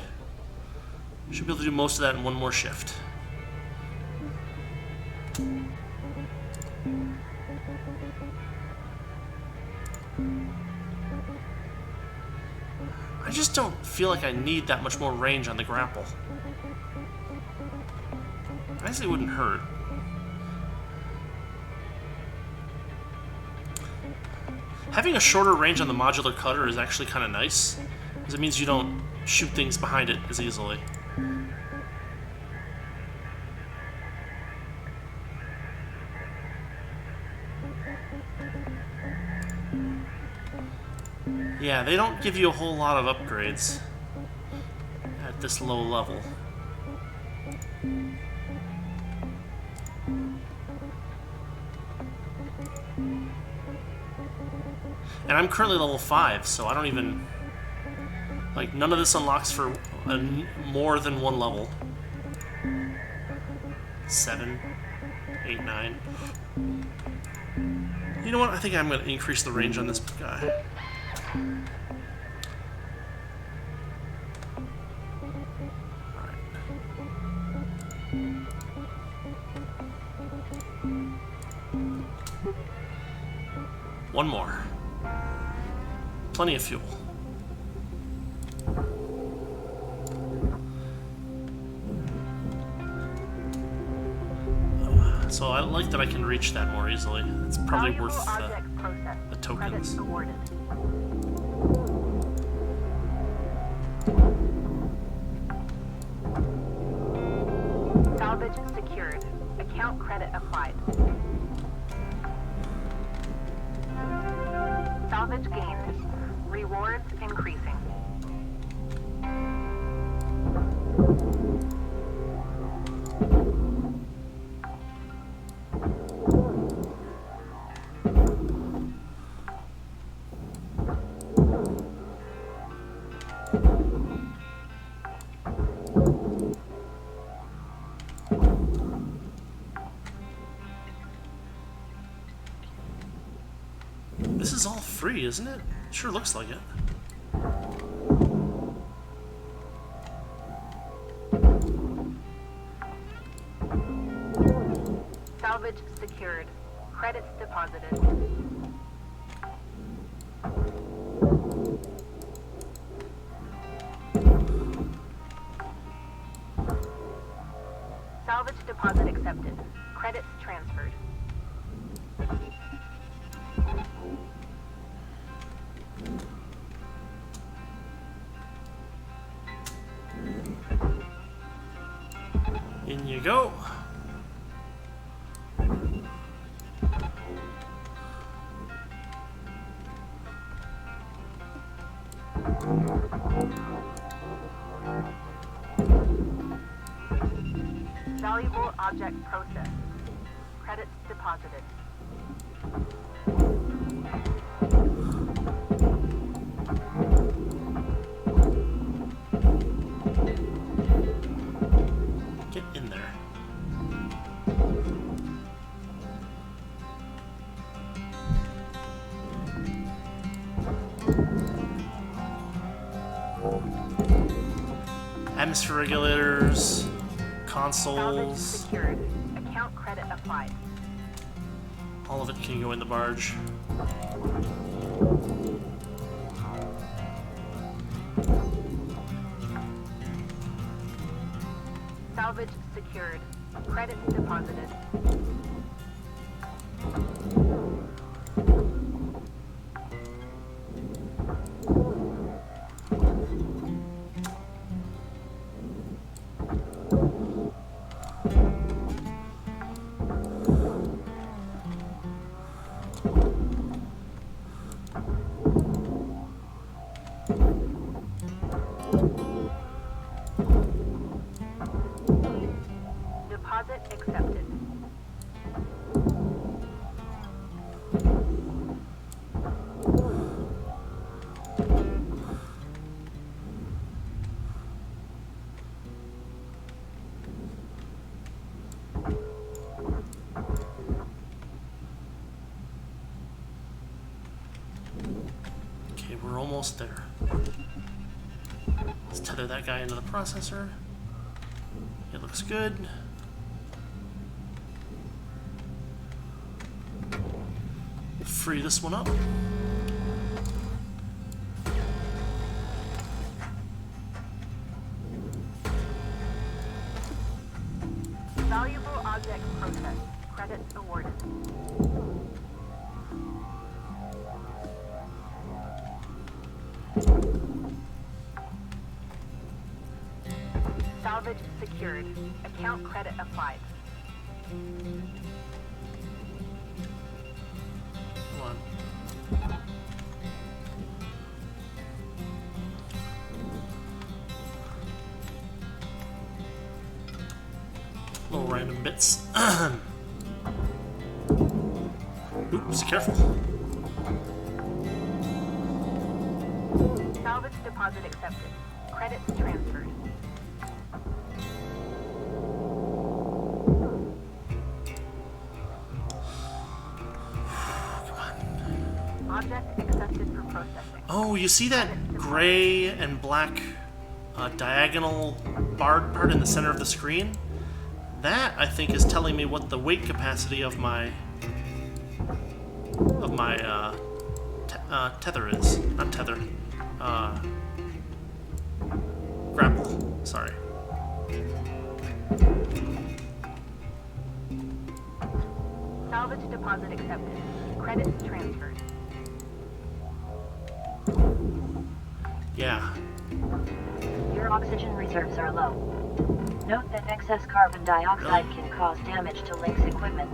Should be able to do most of that in one more shift. I just don't feel like I need that much more range on the grapple. I guess it wouldn't hurt. Having a shorter range on the modular cutter is actually kind of nice, because it means you don't shoot things behind it as easily. Yeah, they don't give you a whole lot of upgrades at this low level. And I'm currently level 5, so I don't even... Like, none of this unlocks for more than one level. 7, 8, 9. You know what? I think I'm going to increase the range on this guy. One more. Plenty of fuel. So I like that I can reach that more easily. It's probably Valuable worth object processed. the Credits tokens. awarded. Salvage secured. Account credit applied. Salvage gained. Rewards increasing. This is all free, isn't it? Sure looks like it. Salvage secured. Credits deposited. Salvage deposit accepted. Credits transferred. In you go. Valuable object processed. Credits deposited. Get in there. Atmosphere regulators, Salvage consoles, secured. Account credit applied. all of it can go in the barge. Salvage secured. Credits deposited. Deposit accepted. Okay, we're almost there. Let's tether that guy into the processor. It looks good. Free this one up. Valuable object processed. Credits awarded. Salvage secured. Account credit applied. Come on. Little random bits. Oops, careful. Salvage deposit accepted. Credits transferred. Object accepted for processing. Oh, you see that gray and black diagonal barred part in the center of the screen? That, I think, is telling me what the weight capacity of my tether is. Not tether. Grapple. Sorry. Salvage deposit accepted. Credits transferred. Yeah. Your oxygen reserves are low. Note that excess carbon dioxide can cause damage to Link's equipment.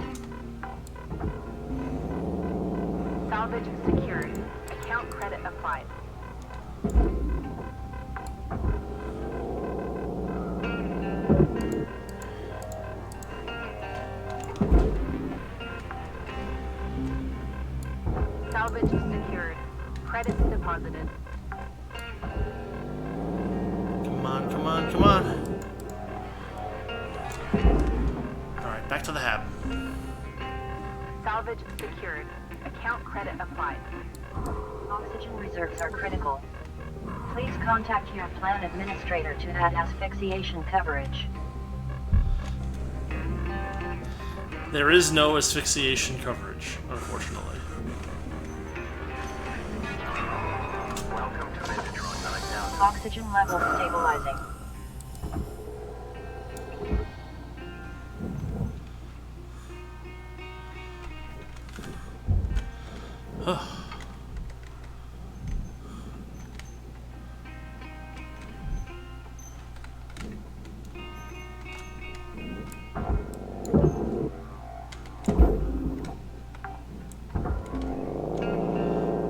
Salvage secured. Account credit applied. Salvage secured. Credits deposited. Come on, come on, come on. Alright, back to the hab. Salvage secured. Account credit applied. Oxygen reserves are critical. Please contact your plan administrator to add asphyxiation coverage. There is no asphyxiation coverage, unfortunately. Welcome to Megatron 9000. Oxygen levels stabilizing.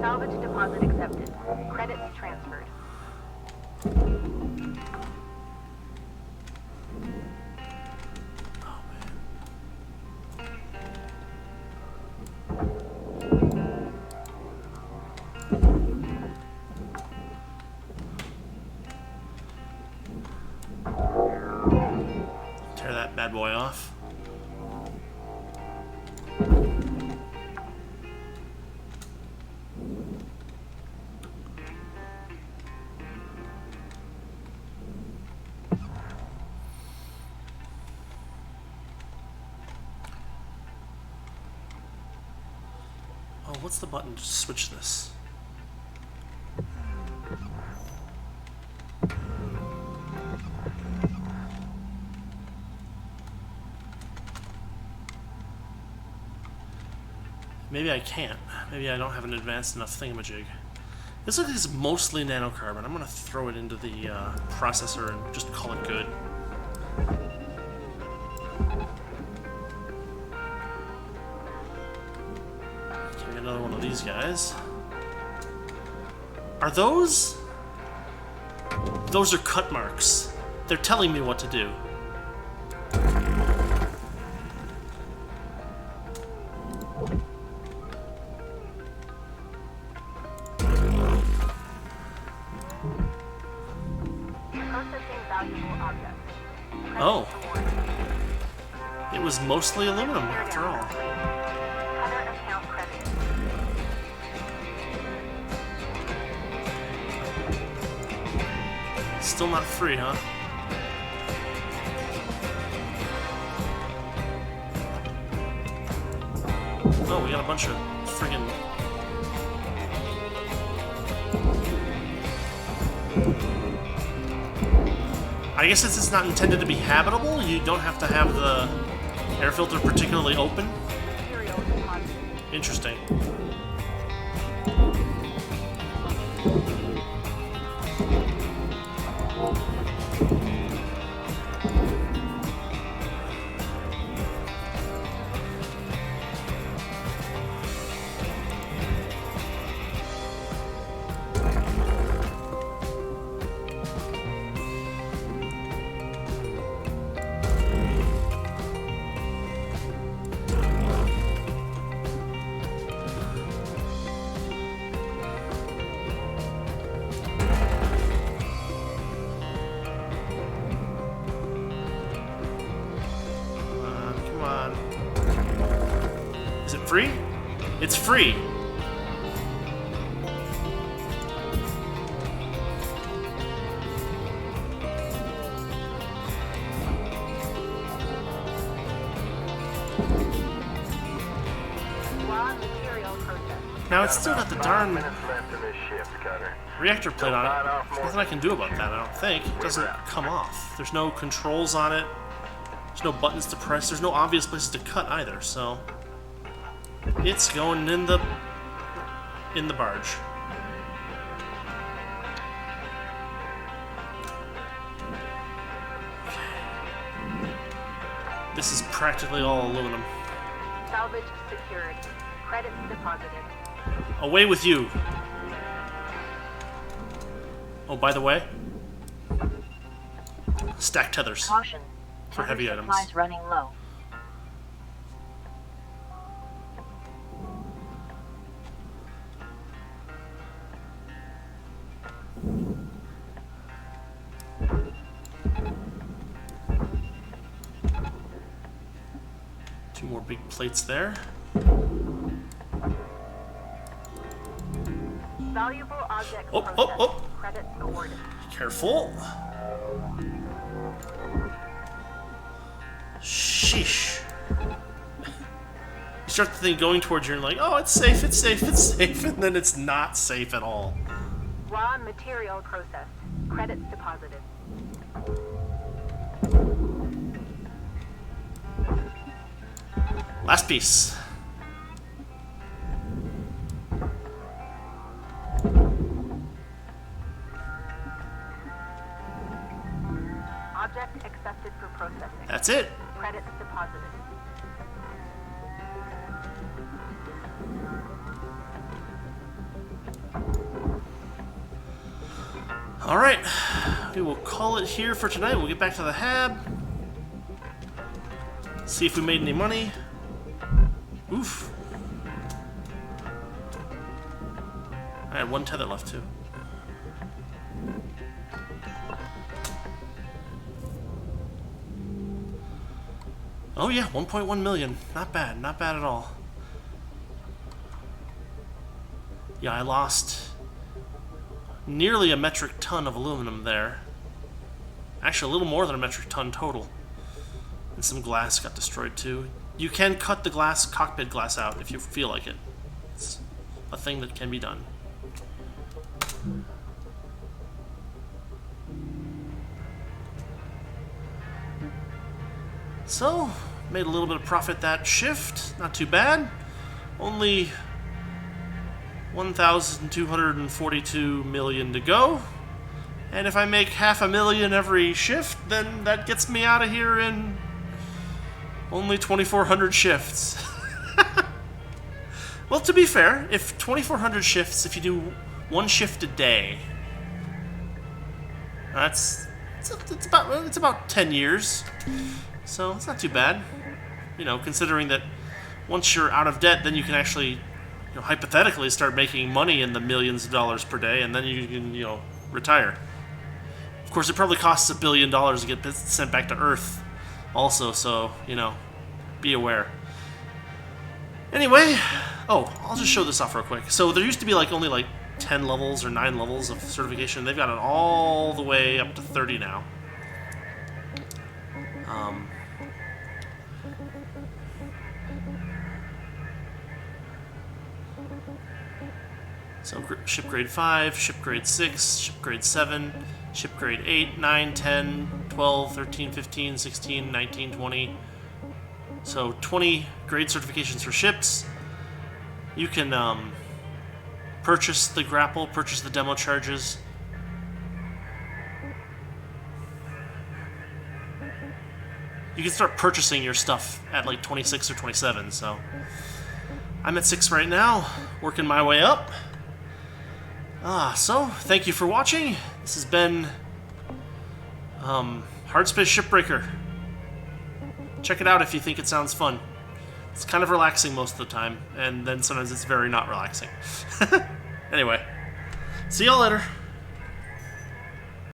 Salvage deposit accepted. Credits transferred. Oh, man. Tear that bad boy off. Oh, what's the button to switch this? Maybe I can't. Maybe I don't have an advanced enough thingamajig. This looks like it's mostly nanocarbon. I'm gonna throw it into the processor and just call it good. Okay, another one of these guys. Are those? Those are cut marks. They're telling me what to do. Processing valuable objects. Credits Oh. awarded. It was mostly aluminum, after all. Cutter account credited. Still not free, huh? Oh, we got a bunch of friggin'... I guess since it's not intended to be habitable, you don't have to have the air filter particularly open. Material deposited. Interesting. Come on. Is it free? It's free. Raw material processed. Now it's still got the darn minutes left in this shift, Cutter. reactor plate on Bite it. off There's more nothing I can do about that, I don't think. It doesn't come off. There's no controls on it. There's no buttons to press. There's no obvious places to cut either, so it's going in the barge. This is practically all aluminum. Salvage secured. Credits deposited. Away with you. Oh, by the way, stack tethers Caution. for heavy Tether items. supplies running low. Two more big plates there. Valuable objects Oh, processed. oh, oh. Credits awarded. Careful. Sheesh. You start the thing going towards you and you're like, oh, it's safe, it's safe, it's safe, and then it's not safe at all. Raw material processed. Credits deposited. Last piece. Object accepted for processing. That's it. Credits deposited. All right, we will call it here for tonight. We'll get back to the hab. See if we made any money. Oof. I had one tether left too. Oh yeah, 1.1 million. Not bad, not bad at all. Yeah, I lost nearly a metric ton of aluminum there. Actually, a little more than a metric ton total. And some glass got destroyed too. You can cut the glass, cockpit glass out if you feel like it. It's a thing that can be done. So, made a little bit of profit that shift. Not too bad. Only 1,242 million to go. And if I make $500,000 every shift, then that gets me out of here in only 2,400 shifts. Well, to be fair, if 2,400 shifts, if you do one shift a day, it's about 10 years. So it's not too bad, you know, considering that once you're out of debt, then you can actually, you know, hypothetically start making money in the millions of dollars per day, and then you can, you know, retire. Of course, it probably costs $1 billion to get sent back to Earth also, so, you know, be aware. Anyway, oh, I'll just show this off real quick. So there used to be only 10 levels or 9 levels of certification. They've got it all the way up to 30 now. So ship grade 5, ship grade 6, ship grade 7, ship grade 8, 9, 10, 12, 13, 15, 16, 19, 20. So 20 grade certifications for ships. You can purchase the grapple, purchase the demo charges. You can start purchasing your stuff at 26 or 27, so I'm at 6 right now, working my way up. So thank you for watching. This has been Hardspace Shipbreaker. Check it out if you think it sounds fun. It's kind of relaxing most of the time, and then sometimes it's very not relaxing. Anyway, see y'all later.